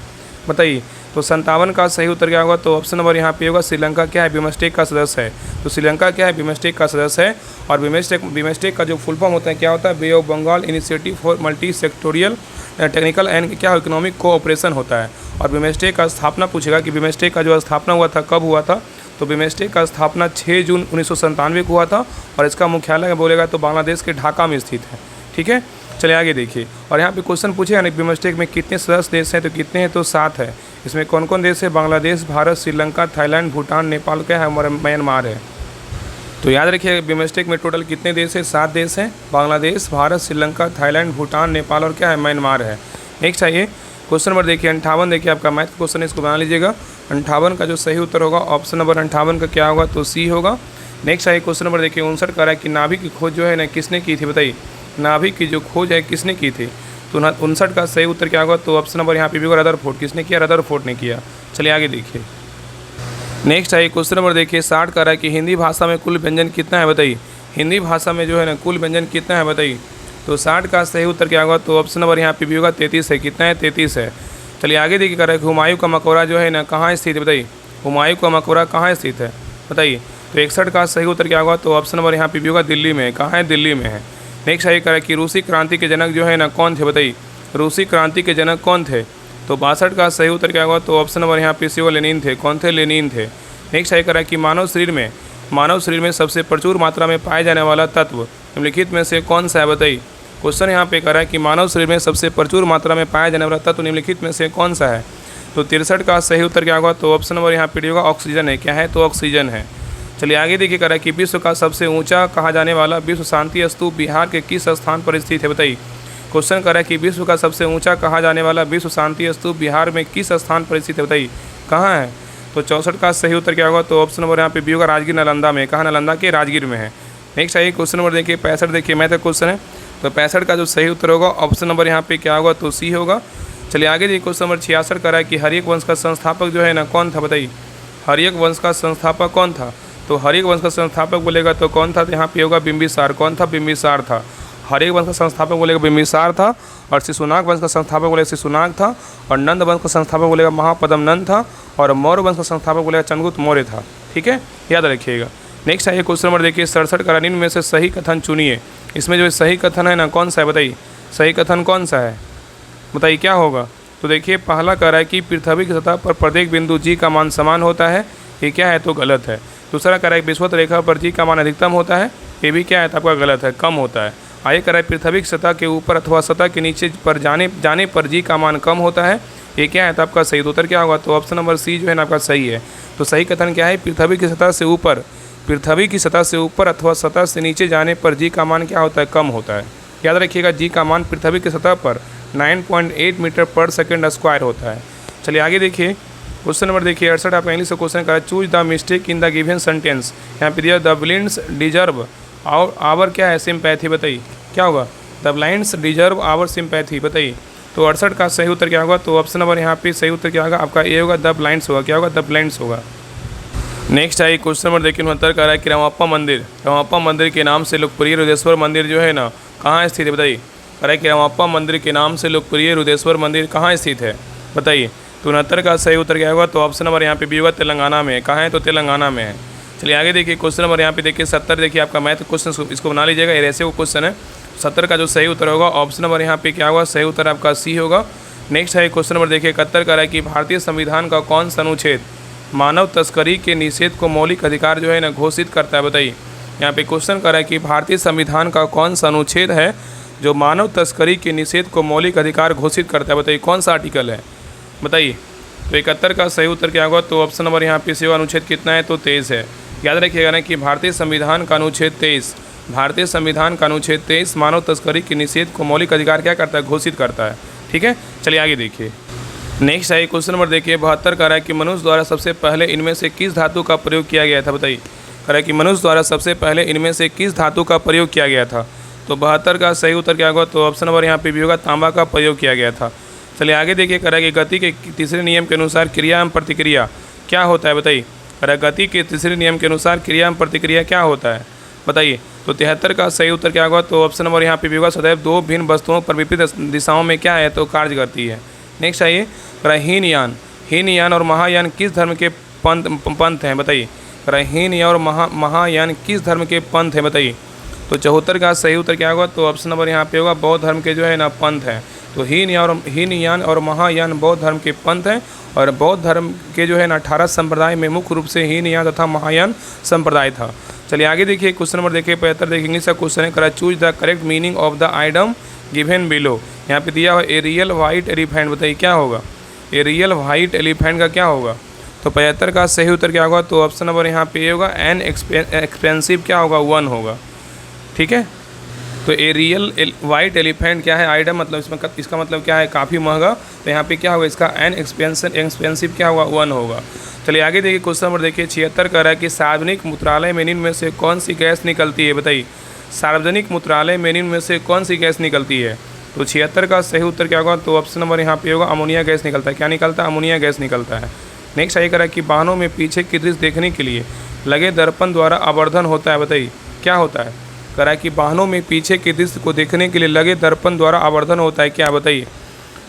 बताइए। तो 57 का सही उत्तर क्या होगा, तो ऑप्शन नंबर यहाँ पे होगा श्रीलंका क्या है बिमस्टेक का सदस्य है। तो श्रीलंका क्या है बिमस्टेक का सदस्य है। और बिमस्टेक का जो फुल फॉर्म होता है क्या होता है, bay of Bengal initiative for multi sectoral technical and क्या इकोनॉमिक कोऑपरेशन होता है। और बिमस्टेक का स्थापना पूछेगा कि बिमस्टेक का जो स्थापना हुआ था कब हुआ था, तो बिमस्टेक का स्थापना 6 जून 1997 को हुआ था। और इसका मुख्यालय बोलेगा तो बांग्लादेश के ढाका में स्थित है, ठीक है। चलिए आगे देखिए और यहाँ पे क्वेश्चन पूछे यानी बिमस्टेक में कितने सदस्य देश हैं, तो कितने हैं, तो 7 है। इसमें कौन कौन देश है, बांग्लादेश, भारत, श्रीलंका, थाईलैंड, भूटान, नेपाल क्या है और म्यांमार है। तो याद रखिए बिमस्टेक में टोटल कितने देश है, 7 देश हैं। बांग्लादेश, भारत, श्रीलंका, थाईलैंड, भूटान, नेपाल और क्या है म्यांमार है। नेक्स्ट आइए क्वेश्चन नंबर देखिए 58 देखिए आपका मैथ क्वेश्चन है, इसको बना लीजिएगा। 58 का जो सही उत्तर होगा ऑप्शन नंबर 58 का क्या होगा, तो सी होगा। नेक्स्ट आइए क्वेश्चन नंबर देखिए 59 का है कि नाभिक की खोज जो है ना किसने की थी, बताइए। नाभिक की जो खोज है किसने की थी, तो 59 का सही उत्तर क्या होगा, तो ऑप्शन नंबर यहाँ पे भी होगा रदरफोर्ड। किसने किया, रदरफोर्ड ने किया। चलिए आगे देखिए नेक्स्ट आइए क्वेश्चन नंबर देखिए 60 का है कि हिंदी भाषा में कुल व्यंजन कितना है, बताइए। हिंदी भाषा में जो है ना कुल व्यंजन कितना है, बताइए। तो 60 का सही उत्तर क्या होगा, तो ऑप्शन नंबर यहाँ पे भी होगा 33 है। कितना है, 33 है। चलिए आगे देखिए कर रहा है कि हुमायूं का मकबरा जो है ना कहाँ स्थित है, बताइए। हुमायूं का मकबरा कहाँ स्थित है, बताइए। तो 61 का सही उत्तर क्या होगा, तो ऑप्शन नंबर यहाँ पे भी होगा दिल्ली में। कहाँ है, दिल्ली में है। नेक्स्ट आइए करें कि रूसी क्रांति के जनक जो है ना कौन थे, बताइए। रूसी क्रांति के जनक कौन थे, तो 62 का सही उत्तर क्या होगा, तो ऑप्शन नंबर यहाँ पे सी होगा लेनिन थे। कौन थे, लेनिन थे। नेक्स्ट आइए करें कि मानव शरीर में सबसे प्रचुर मात्रा में पाए जाने वाला तत्व निम्नलिखित में से कौन सा है, बताइए। क्वेश्चन यहाँ पे करा है कि मानव शरीर में सबसे प्रचुर मात्रा में पाया जाने वाला तत्व निम्नलिखित में से कौन सा है। तो 63 का सही उत्तर क्या होगा, तो ऑप्शन नंबर यहाँ पे होगा ऑक्सीजन है। क्या है, तो ऑक्सीजन है। चलिए आगे देखिए करा कि विश्व का सबसे ऊंचा कहा जाने वाला विश्व शांति स्तूप बिहार के किस स्थान पर स्थित है, बताइए। क्वेश्चन करा कि विश्व का सबसे ऊंचा कहा जाने वाला विश्व शांति स्तूप बिहार में किस स्थान पर स्थित है, बताइए। कहाँ है, तो 64 का सही उत्तर क्या होगा? तो ऑप्शन नंबर यहाँ पे बी होगा, राजगीर नालंदा में। कहाँ? नालंदा के राजगीर में है। नेक्स्ट आइए क्वेश्चन नंबर देखिए 65, देखिए मैथ का क्वेश्चन है। तो 65 का जो सही उत्तर होगा ऑप्शन नंबर यहाँ पे क्या होगा? तो सी होगा। चलिए आगे देखिए क्वेश्चन नंबर 66 का रहा है कि हर्यक वंश का संस्थापक जो है ना कौन था? बताइए, हर्यक वंश का संस्थापक कौन था? तो हर्यक वंश का संस्थापक बोलेगा तो कौन था? तो यहाँ पे होगा बिंबिसार। कौन था? बिंबिसार था। हर्यक वंश का संस्थापक बोलेगा बिंबिसार था, और शिशुनाग वंश का संस्थापक बोलेगा शिशुनाग था, और नंद वंश का संस्थापक बोलेगा महापद्म नंद था, और मौर्य वंश का संस्थापक बोलेगा चंद्रगुप्त मौर्य था। ठीक है, याद रखिएगा। नेक्स्ट आइए क्वेश्चन नंबर देखिए 67 का, निम्न में से सही कथन चुनिए। इसमें जो सही कथन है ना कौन सा है? बताइए, सही कथन कौन सा है? बताइए क्या होगा? तो देखिए पहला कह रहा है कि पृथ्वी की सतह पर प्रत्येक बिंदु जी का मान समान होता है, ये क्या है? तो गलत है। दूसरा कह रहा है विषुवत रेखा पर जी का मान अधिकतम होता है, ये भी क्या है? तो आपका गलत है, कम होता है। आगे कह रहा है पृथ्वी की सतह के ऊपर अथवा सतह के नीचे पर जाने पर जी का मान कम होता है, ये क्या है? तो आपका सही उत्तर क्या होगा? तो ऑप्शन नंबर सी जो है ना आपका सही है। तो सही कथन क्या है? पृथ्वी की सतह से ऊपर अथवा सतह से नीचे जाने पर जी का मान क्या होता है? कम होता है। याद रखिएगा, जी का मान पृथ्वी की सतह पर 9.8 मीटर पर सेकेंड स्क्वायर होता है। चलिए आगे देखिए क्वेश्चन नंबर देखिए 68, आप इंग्लिश का क्वेश्चन करा, choose the mistake in the given sentence. यहाँ पे दिया द ब्लिंड्स डिजर्व आवर क्या है? सिंपैथी। बताइए क्या होगा? The blinds deserve our sympathy. बताइए तो 68 का सही उत्तर क्या होगा? तो ऑप्शन नंबर यहाँ पे सही उत्तर क्या होगा? आपका ए होगा, द ब्लाइंड्स होगा। क्या होगा? द ब्लाइंड्स होगा। नेक्स्ट आइए क्वेश्चन नंबर देखिए 69 का रहा है कि रामप्पा मंदिर के नाम से लोकप्रिय रुद्रेश्वर मंदिर जो है ना कहाँ स्थित है? बताइए, कह रहा है कि रामप्पा मंदिर के नाम से लोकप्रिय रुद्रेश्वर मंदिर कहाँ स्थित है? बताइए तो 69 का सही उत्तर क्या होगा? तो ऑप्शन नंबर यहाँ पे भी होगा, तेलंगाना में। कहाँ है? तो तेलंगाना में है। चलिए आगे देखिए क्वेश्चन नंबर यहाँ पे देखिए 70, देखिए आपका मैथ क्वेश्चन, इसको बना लीजिएगा, ऐसे वो क्वेश्चन है। 70 का जो सही उत्तर होगा ऑप्शन नंबर यहाँ पे क्या होगा? सही उत्तर आपका सी होगा। नेक्स्ट है क्वेश्चन नंबर देखिए 71 का रहा है कि भारतीय संविधान का कौन सा अनुच्छेद मानव तस्करी के निषेध को मौलिक अधिकार जो है ना घोषित करता है? बताइए, यहाँ पे क्वेश्चन कर रहा है कि भारतीय संविधान का कौन सा अनुच्छेद है जो मानव तस्करी के निषेध को मौलिक अधिकार घोषित करता है? बताइए कौन सा आर्टिकल है? बताइए तो 71 का सही उत्तर क्या होगा? तो ऑप्शन नंबर यहाँ पे से अनुच्छेद कितना है? तो 23 है। याद रखिएगा ना कि भारतीय संविधान का अनुच्छेद 23 मानव तस्करी के निषेध को मौलिक अधिकार क्या करता है? घोषित करता है। ठीक है, चलिए आगे देखिए। नेक्स्ट आइए क्वेश्चन नंबर देखिए 72 का रहा है कि मनुष्य द्वारा सबसे पहले इनमें से किस धातु का प्रयोग किया गया था? बताइए, कह रहा है कि मनुष्य द्वारा सबसे पहले इनमें से किस धातु का प्रयोग किया गया था? तो 72 का सही उत्तर क्या होगा? तो ऑप्शन नंबर यहाँ पे भी होगा, तांबा का प्रयोग किया गया था। चलिए आगे देखिए, कह रहा है कि गति के तीसरे नियम के अनुसार क्रिया एवं प्रतिक्रिया क्या होता है? बताइए, कह रहा है गति के तीसरे नियम के अनुसार क्रिया एवं प्रतिक्रिया क्या होता है? बताइए तो 73 का सही उत्तर क्या होगा? तो ऑप्शन नंबर यहाँ पे भी होगा, सदैव दो भिन्न वस्तुओं पर विपरीत दिशाओं में क्या है? तो कार्य करती है। नेक्स्ट आइए, कह रहा है हीनयान और महायान किस धर्म के पंथ हैं? बताइए, कह रहा है हीनयान और महायान किस धर्म के पंथ हैं? बताइए तो 74 का सही उत्तर क्या होगा? तो ऑप्शन नंबर यहाँ पे होगा, बौद्ध धर्म के जो है ना पंथ हैं। तो हीनयान और महायान बौद्ध धर्म के पंथ हैं, और बौद्ध धर्म के जो है ना 18 संप्रदाय में मुख्य रूप से हीनयान तथा महायान संप्रदाय था। चलिए आगे देखिए क्वेश्चन नंबर देखिए 75, देखिए इंग्लिश का क्वेश्चन है, करा choose the correct meaning of the item given below. यहाँ पे दिया हुआ ए रियल वाइट एलिफेंट। बताइए क्या होगा? ए रियल वाइट एलिफेंट का क्या होगा? तो 75 का सही उत्तर क्या होगा? तो ऑप्शन नंबर यहाँ पे होगा, एन एक्सपेंसिव क्या होगा? 1 होगा। ठीक है, तो ए रियल वाइट एलिफेंट क्या है? आइटम मतलब इसका मतलब क्या है? काफ़ी महंगा। तो यहाँ पे क्या होगा? इसका एन एक्सपेंसिव क्या होगा? 1 होगा। चलिए आगे देखिए क्वेश्चन नंबर देखिए 76 कह रहा है कि सार्वजनिक मूत्रालय में निम्न में से कौन सी गैस निकलती है? बताइए, सार्वजनिक मूत्रालय में निम्न में से कौन सी गैस निकलती है? तो 76 का सही उत्तर क्या होगा? तो ऑप्शन नंबर यहाँ पे होगा, अमोनिया गैस निकलता है। क्या निकलता है? अमोनिया गैस निकलता है। नेक्स्ट आइए कह रहा है कि वाहनों में पीछे की दृश्य देखने के लिए लगे दर्पण द्वारा आवर्धन होता है। बताइए क्या होता है? कह रहा है कि वाहनों में पीछे के दृश्य को देखने के लिए लगे दर्पण द्वारा आवर्धन होता है। क्या? बताइए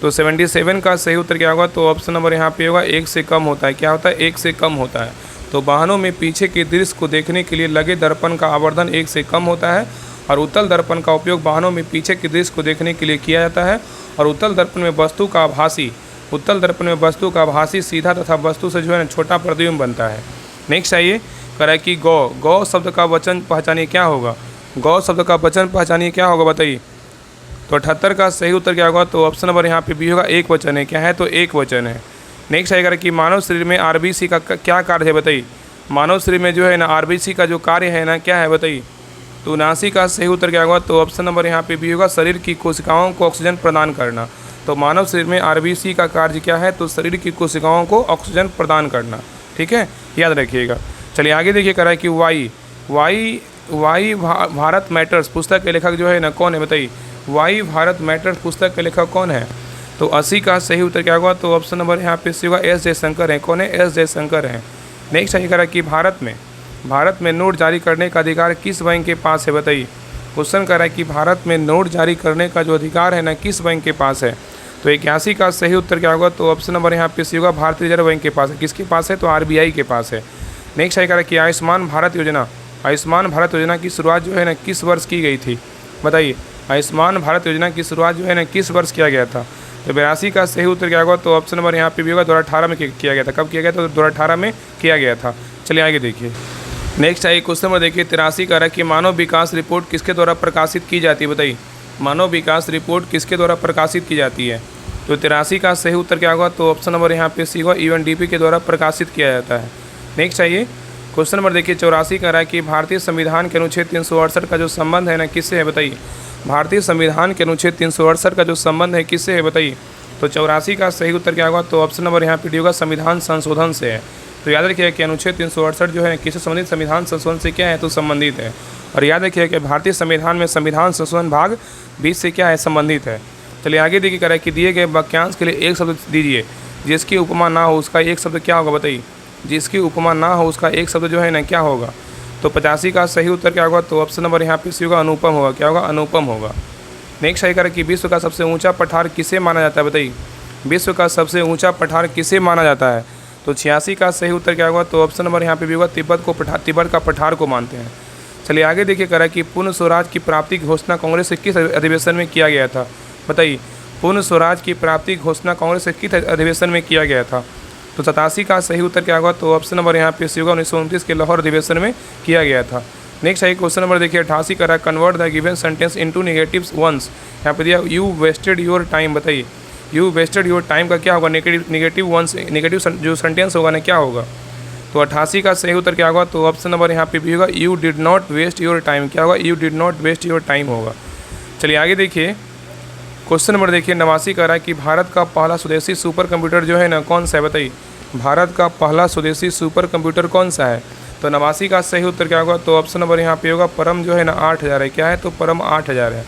तो 77 का सही उत्तर क्या होगा? तो ऑप्शन नंबर यहाँ पे होगा, 1 से कम होता है। क्या होता है? 1 से कम होता है। तो वाहनों में पीछे के दृश्य को देखने के लिए लगे दर्पण का आवर्धन 1 से कम होता है, और उत्तल दर्पण का उपयोग वाहनों में पीछे के दृश्य को देखने के लिए किया जाता है, और उत्तल दर्पण में वस्तु का आभासी सीधा तथा वस्तु से जो है छोटा प्रतिबिंब बनता है। नेक्स्ट आइए, कह रहा है कि गौ शब्द का वचन पहचानिए। क्या होगा? गौ शब्द का वचन पहचानिए। क्या होगा? बताइए तो 78 का सही उत्तर क्या होगा? तो ऑप्शन नंबर यहाँ पे भी होगा, एक वचन है। क्या है? तो एक वचन है। नेक्स्ट आएगा कि मानव शरीर में आरबीसी का क्या कार्य है? बताइए मानव शरीर में जो है ना आरबीसी का जो कार्य है ना क्या है? बताइए तो 79 का सही उत्तर क्या होगा? तो ऑप्शन नंबर यहाँ पे भी होगा, शरीर की कोशिकाओं को ऑक्सीजन प्रदान करना। तो मानव शरीर में आरबीसी का कार्य क्या है? तो शरीर की कोशिकाओं को ऑक्सीजन प्रदान करना। ठीक है, याद रखिएगा। चलिए आगे देखिए, करा है कि वाई भारत मैटर्स पुस्तक के लेखक जो है ना कौन है, बताइए। वाई भारत मैटर्स पुस्तक के लेखक कौन है? तो 80 का सही उत्तर क्या होगा? तो ऑप्शन नंबर यहाँ पे सी होगा, एस जयशंकर है। कौन है? एस जयशंकर है। नेक्स्ट सही करा कि भारत में नोट जारी करने का अधिकार किस बैंक के पास है, बताइए। क्वेश्चन कर रहा है कि भारत में नोट जारी करने का जो अधिकार है ना किस बैंक के पास है? तो 81 का सही उत्तर क्या होगा? तो ऑप्शन नंबर यहाँ पे सी होगा, भारतीय रिजर्व बैंक के पास है। किसके पास है? तो RBI के पास है। नेक्स्ट सही करा कि आयुष्मान भारत योजना की शुरुआत जो है ना किस वर्ष की गई थी, बताइए। आयुष्मान भारत योजना की शुरुआत जो है ना किस वर्ष किया गया था? तो 82 का सही उत्तर क्या होगा? तो ऑप्शन नंबर यहाँ पे भी होगा, 2018 में किया गया था। कब किया गया था? तो 2018 में किया गया था। चलिए आगे देखिए। नेक्स्ट आइए क्वेश्चन नंबर देखिए 83 का रहा कि मानव विकास रिपोर्ट किसके द्वारा प्रकाशित की जाती है, बताइए। मानव विकास रिपोर्ट किसके द्वारा प्रकाशित की जाती है? तो 83 का सही उत्तर क्या होगा? तो ऑप्शन नंबर यहाँ पे सी होगा, UNDP के द्वारा प्रकाशित किया जाता है। नेक्स्ट आइए क्वेश्चन नंबर देखिए 84 का रहा कि भारतीय संविधान के अनुच्छेद 368 का जो संबंध है ना किससे है, बताइए। भारतीय संविधान के अनुच्छेद 368 का जो संबंध है किससे है, बताइए। तो 84 का सही उत्तर क्या होगा? तो ऑप्शन नंबर यहाँ पे डी होगा, संविधान संशोधन से है। तो याद रखिएगा कि अनुच्छेद 368 जो है किससे संबंधित? संविधान संशोधन से क्या है? तो संबंधित है। और याद रखिएगा कि भारतीय संविधान में संविधान संशोधन भाग 20 से क्या है? संबंधित है। चलिए आगे देखिए करें कि दिए गए वाक्यांश के लिए एक शब्द दीजिए जिसकी उपमा ना हो उसका एक शब्द क्या होगा, बताइए। जिसकी उपमा ना हो उसका एक शब्द जो है ना क्या होगा? तो 85 का सही उत्तर क्या होगा? तो ऑप्शन नंबर यहाँ पे सी होगा, अनुपम होगा। क्या होगा? अनुपम होगा। नेक्स्ट सही करें कि विश्व का सबसे ऊंचा पठार किसे माना जाता है, बताइए। विश्व का सबसे ऊंचा पठार किसे माना जाता है? तो 86 का सही उत्तर क्या होगा? तो ऑप्शन नंबर यहाँ पे भी होगा, तिब्बत का पठार को मानते हैं। चलिए आगे देखिए करा कि पूर्ण स्वराज की प्राप्ति की घोषणा कांग्रेस से किस अधिवेशन में किया गया था, बताइए। पूर्ण स्वराज की प्राप्ति घोषणा कांग्रेस से किस अधिवेशन में किया गया था? तो 87 का सही उत्तर क्या होगा? तो ऑप्शन नंबर यहाँ पे सी होगा, 1929 के लाहौर अधिवेशन में किया गया था। नेक्स्ट है क्वेश्चन नंबर देखिए 88 का रहा, convert the given sentence into negatives once. यहाँ पे दिया यू वेस्टेड योर टाइम, बताइए। यू वेस्टेड योर टाइम का क्या होगा? नेगेटिव वंस, नेगेटिव जो सेंटेंस होगा ना क्या होगा? तो 88 का सही उत्तर क्या होगा? तो ऑप्शन नंबर यहाँ पे भी होगा, you did not waste your time. क्या होगा? You did not waste your time होगा। चलिए आगे देखिए क्वेश्चन नंबर देखिए 89 का रहा कि भारत का पहला स्वदेशी सुपर कंप्यूटर जो है ना कौन सा है, बताइए। भारत का पहला स्वदेशी सुपर कंप्यूटर कौन सा है? तो 89 का सही उत्तर क्या होगा? तो ऑप्शन नंबर यहाँ पे होगा, परम जो है ना 8000 है। क्या है? तो परम 8000 है।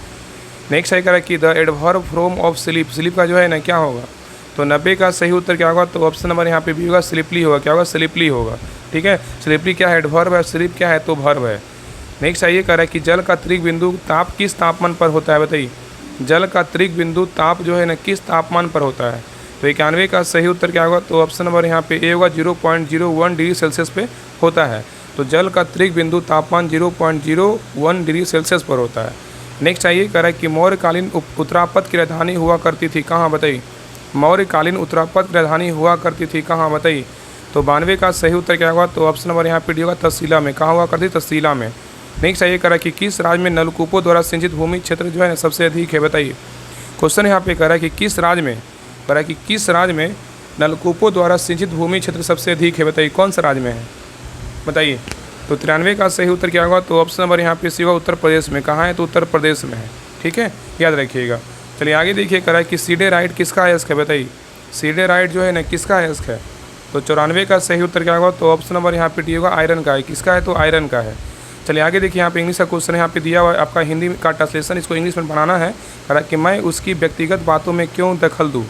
नेक्स्ट है करा कि the adverb from of slip का जो है ना क्या होगा? तो 90 का सही उत्तर क्या होगा? तो ऑप्शन नंबर यहाँ पे भी होगा, स्लिपली होगा। क्या होगा? स्लिपली होगा। ठीक है, स्लिपली क्या है? एडवर्ब है। स्लिप क्या है? तो वर्ब है। नेक्स्ट आइए कह रहा है कि जल का त्रिक बिंदु ताप किस तापमान पर होता है, बताइए। जल का त्रिक बिंदु ताप जो है ना किस तापमान पर होता है? तो 91 का सही उत्तर क्या होगा? तो ऑप्शन नंबर यहाँ पे ए होगा, 0.01 डिग्री सेल्सियस पे होता है। तो जल का त्रिक बिंदु तापमान 0.01 डिग्री सेल्सियस पर होता है। नेक्स्ट आइए कह रहा है कि मौर्यकालीन उत्तरापद की राजधानी हुआ करती थी कहाँ, बताइए। मौर्यकालीन उत्तरापद की राजधानी हुआ करती थी कहाँ, बताइए। तो 92 का सही उत्तर क्या होगा? तो ऑप्शन नंबर यहाँ पे डी होगा, तहसीला में। कहाँ हुआ करती? तहसीला में। नेक्स्ट आइए कह रहा है कि किस राज्य में नलकूपों द्वारा सिंचित भूमि क्षेत्र जो है ना सबसे अधिक है, बताइए। क्वेश्चन यहाँ पे कह रहा है कि किस राज्य में नलकूपों द्वारा सिंचित भूमि क्षेत्र सबसे अधिक है, बताइए। कौन सा राज्य में है, बताइए। तो 93 का सही उत्तर क्या होगा? तो ऑप्शन नंबर यहाँ पे सी होगा, उत्तर प्रदेश में। कहाँ है? तो उत्तर प्रदेश में है। ठीक है, याद रखिएगा। चलिए आगे देखिए कह रहा है कि सीडे राइट किसका अयस्क है, बताइए। सीडे राइट जो है ना किसका अयस्क है? तो 94 का सही उत्तर क्या होगा? तो ऑप्शन नंबर यहाँ पे डी होगा, आयरन का है। किसका है? तो आयरन का है। चलिए आगे देखिए यहाँ पे इंग्लिश का क्वेश्चन यहाँ पे दिया हुआ है, आपका हिंदी का ट्रांसलेशन इसको इंग्लिश में बनाना है। कह रहा है कि मैं उसकी व्यक्तिगत बातों में क्यों दखल दूँ,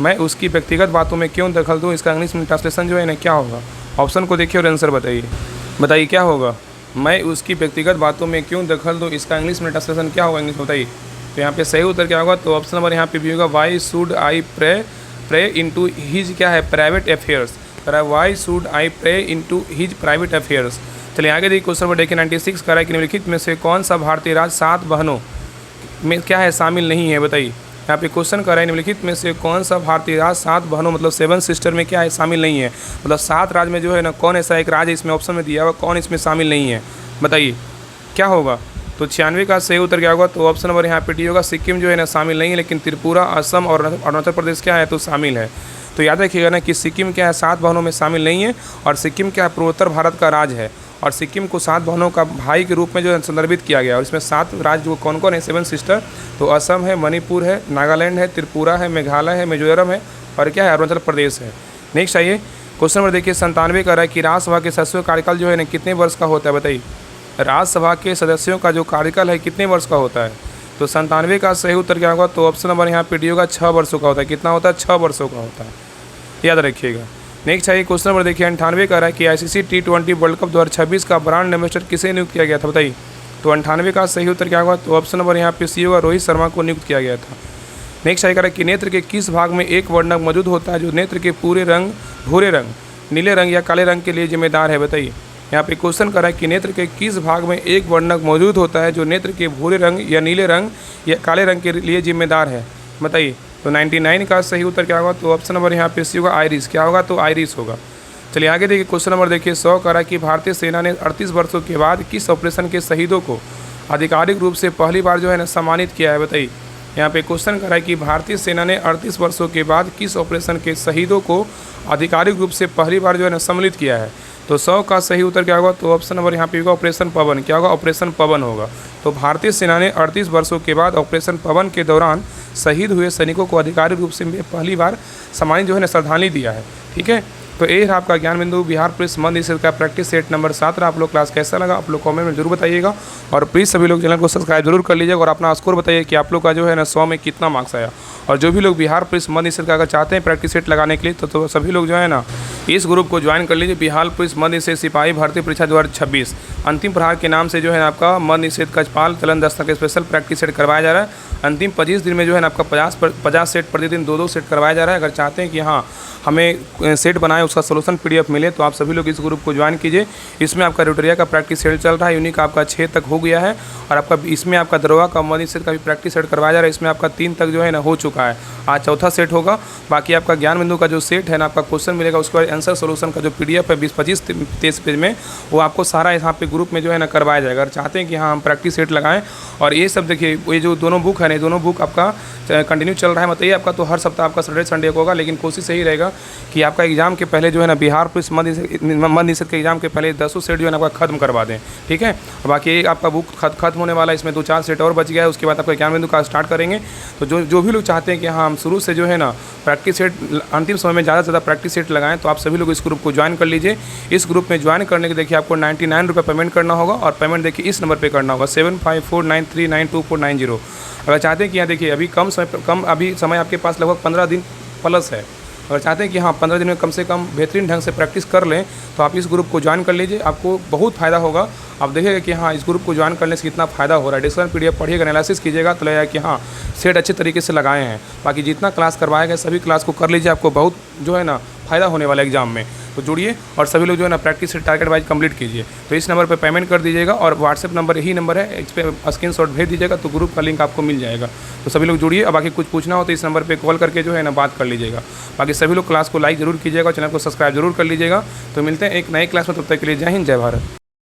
मैं उसकी व्यक्तिगत बातों में क्यों दखल दूँ। इसका इंग्लिश में ट्रांसलेशन जो है ना क्या होगा? ऑप्शन को देखिए और आंसर बताइए क्या होगा? मैं उसकी व्यक्तिगत बातों में क्यों दखल दूँ, इसका इंग्लिश में ट्रांसलेशन क्या होगा? इंग्लिश में बताइए। तो यहाँ पे सही उत्तर क्या होगा? तो ऑप्शन नंबर यहाँ पे भी होगा, why should I pry into his क्या है? Private affairs. कह रहा है why should I pry into his private affairs. चलिए आगे देखिए क्वेश्चन नंबर देखिए 96 कह रहा है कि निम्नलिखित में से कौन सा भारतीय राज्य 7 बहनों में क्या है शामिल नहीं है, बताइए। यहाँ पे क्वेश्चन कर रहा है निम्नलिखित में से कौन सा भारतीय राज्य 7 बहनों मतलब 7 सिस्टर में क्या है शामिल नहीं है, मतलब 7 राज्य में जो है ना कौन ऐसा एक राज्य इसमें ऑप्शन में दिया हुआ कौन इसमें शामिल नहीं है, बताइए क्या होगा। तो 96 का सही उत्तर क्या होगा? तो ऑप्शन नंबर यहाँ पे डी होगा, सिक्किम जो है ना शामिल नहीं है, लेकिन त्रिपुरा, असम और अरुणाचल प्रदेश क्या है तो शामिल है। तो याद रखिएगा ना कि सिक्किम क्या है 7 बहनों में शामिल नहीं है, और सिक्किम क्या है पूर्वोत्तर भारत का राज्य है, और सिक्किम को 7 बहनों का भाई के रूप में जो है संदर्भित किया गया। और इसमें 7 राज्य जो कौन कौन है 7 सिस्टर, तो असम है, मणिपुर है, नागालैंड है, त्रिपुरा है, मेघालय है, मिजोरम है और क्या है अरुणाचल प्रदेश है। नेक्स्ट आइए क्वेश्चन नंबर देखिए 97 का रहा है कि राज्यसभा के सदस्यों का कार्यकाल जो है ना कितने वर्ष का होता है, बताइए। राज्यसभा के सदस्यों का जो कार्यकाल है कितने वर्ष का होता है, तो 97 का सही उत्तर क्या होगा, तो ऑप्शन नंबर यहाँ पे डी होगा, 6 वर्षों का होता है। कितना होता है, 6 वर्षों का होता है, याद रखिएगा। नेक्स्ट है क्वेश्चन नंबर देखिए 98 का रहा है कि ICC T20 वर्ल्ड कप 2026 का ब्रांड एम्बेसडर किसे नियुक्त किया गया था, बताइए। तो 98 का सही उत्तर क्या होगा, तो ऑप्शन नंबर यहाँ पे सी होगा, रोहित शर्मा को नियुक्त किया गया था। नेक्स्ट है कि नेत्र के किस भाग में एक वर्णक मौजूद होता है जो नेत्र के पूरे रंग, भूरे रंग, नीले रंग या काले रंग के लिए जिम्मेदार है, बताइए। यहाँ पे क्वेश्चन कर रहा है कि नेत्र के किस भाग में एक वर्णक मौजूद होता है जो नेत्र के भूरे रंग या नीले रंग या काले रंग के लिए जिम्मेदार है, बताइए। तो 99 का सही उत्तर क्या होगा, तो ऑप्शन नंबर यहाँ पे सी होगा, आइरिस। क्या होगा, तो आइरिस होगा। चलिए आगे देखिए क्वेश्चन नंबर देखिए 100 का रहा है कि भारतीय सेना ने 38 वर्षों के बाद किस ऑपरेशन के शहीदों को आधिकारिक रूप से पहली बार जो है ना सम्मानित किया है, बताइए। यहाँ पे क्वेश्चन कर रहा है कि भारतीय सेना ने 38 वर्षों के बाद किस ऑपरेशन के शहीदों को आधिकारिक रूप से पहली बार जो है ना सम्मिलित किया है। तो 100 का सही उत्तर क्या होगा, तो ऑप्शन नंबर यहाँ पे होगा, ऑपरेशन पवन। क्या होगा, ऑपरेशन पवन होगा। तो भारतीय सेना ने 38 वर्षों के बाद ऑपरेशन पवन के दौरान शहीद हुए सैनिकों को आधिकारिक रूप से पहली बार सम्मानित जो है ना श्रद्धांजलि दिया है। ठीक है, तो ये रहा आपका ज्ञान बिंदु बिहार पुलिस मध्य निषेध का प्रैक्टिस सेट नंबर 7 रहा। आप लोग क्लास कैसा लगा आप लोग कमेंट में जरूर बताइएगा, और प्लीज़ सभी लोग चैनल को सब्सक्राइब जरूर कर लीजिएगा, और अपना स्कोर बताइए कि आप लोग का जो है ना 100 में कितना मार्क्स आया। और जो भी लोग बिहार पुलिस मध्य निषेध का अगर चाहते हैं प्रैक्टिस सेट लगाने के लिए तो सभी लोग जो है ना इस ग्रुप को ज्वाइन कर लीजिए। बिहार पुलिस मध्य निषेध सिपाही भर्ती परीक्षा 2026 अंतिम प्रहार के नाम से जो है आपका मध्य निषेध कचपाल चलन दस्ता का स्पेशल प्रैक्टिस सेट करवाया जा रहा है। अंतिम 25 दिन में जो है ना आपका 50 सेट प्रतिदिन 2-2 सेट करवाया जा रहा है। अगर चाहते हैं कि हाँ हमें सेट बनाए उसका सोल्यूशन PDF मिले तो आप सभी लोग इस ग्रुप को ज्वाइन कीजिए। इसमें आपका रोटरिया का प्रैक्टिस सेट चल रहा है, यूनिक आपका 6 तक हो गया है, और आपका इसमें आपका दरोगा का मध्य निषेध का भी प्रैक्टिस सेट करवाया जा रहा है। इसमें आपका 3 तक जो है ना हो चुका है, आज चौथा सेट होगा। बाकी आपका ज्ञान बिंदु का जो सेट है ना आपका क्वेश्चन मिलेगा, उसके बाद आंसर सोल्यूशन का जो PDF है 20-25-23 पेज में, वो आपको सारा यहाँ पे ग्रुप में जो है ना करवाया जाएगा। अगर चाहते हैं कि हाँ हम प्रैक्टिस सेट लगाएं, और ये सब देखिए ये जो दोनों बुक है ना, दोनों बुक आपका कंटिन्यू चल रहा है, मतलब ये आपका तो हर सप्ताह आपका सैटरडे संडे को होगा। लेकिन कोशिश यही रहेगा कि आपका एग्जाम के पहले जो है ना बिहार पुलिस मध्य निषेध के एग्जाम के पहले 10 सेट जो है ना आपका खत्म करवा दें। ठीक है, बाकी आपका बुक खत्म होने वाला है, इसमें 2-4 सेट और बच गया है, उसके बाद आपका ज्ञान बिंदु का स्टार्ट करेंगे। तो जो भी लोग चाहते हैं कि हाँ हम शुरू से जो है ना प्रैक्टिस सेट अंतिम समय में ज़्यादा से ज़्यादा प्रैक्टिस सेट लगाएं, तो आप सभी लोग इस ग्रुप को ज्वाइन कर लीजिए। इस ग्रुप में ज्वाइन करने के देखिए आपको 99 रुपये पेमेंट करना होगा, और पेमेंट देखिए इस नंबर पर करना होगा 7549392490। अगर चाहते हैं कि यहाँ देखिए अभी अभी समय आपके पास लगभग 15 दिन प्लस है। अगर चाहते हैं कि हाँ 15 दिन में कम से कम बेहतरीन ढंग से प्रैक्टिस कर लें, तो आप इस ग्रुप को ज्वाइन कर लीजिए, आपको बहुत फ़ायदा होगा। आप देखिएगा कि हाँ इस ग्रुप को ज्वाइन करने से कितना फ़ायदा हो रहा है। डिस्कशन PDF पढ़िएगा, एनालिसिस कीजिएगा, तो लगेगा कि हाँ सेट अच्छे तरीके से लगाए हैं। बाकी जितना क्लास करवाया गया सभी क्लास को कर लीजिए, आपको बहुत जो है ना फ़ायदा होने वाला है एग्जाम में। तो जुड़िए और सभी लोग जो है ना प्रैक्टिस से टारगेट वाइज कंप्लीट कीजिए। तो इस नंबर पे पेमेंट कर दीजिएगा, और व्हाट्सएप नंबर यही नंबर है, इस पर स्क्रीनशॉट भेज दीजिएगा, तो ग्रुप का लिंक आपको मिल जाएगा। तो सभी लोग जुड़िए, और बाकी कुछ पूछना हो तो इस नंबर पे कॉल करके जो है ना बात कर लीजिएगा। बाकी सभी लोग क्लास को लाइक जरूर कीजिएगा, चैनल को सब्सक्राइब जरूर कर लीजिएगा। तो मिलते हैं एक नए क्लास में, तब तक के लिए जय हिंद जय भारत।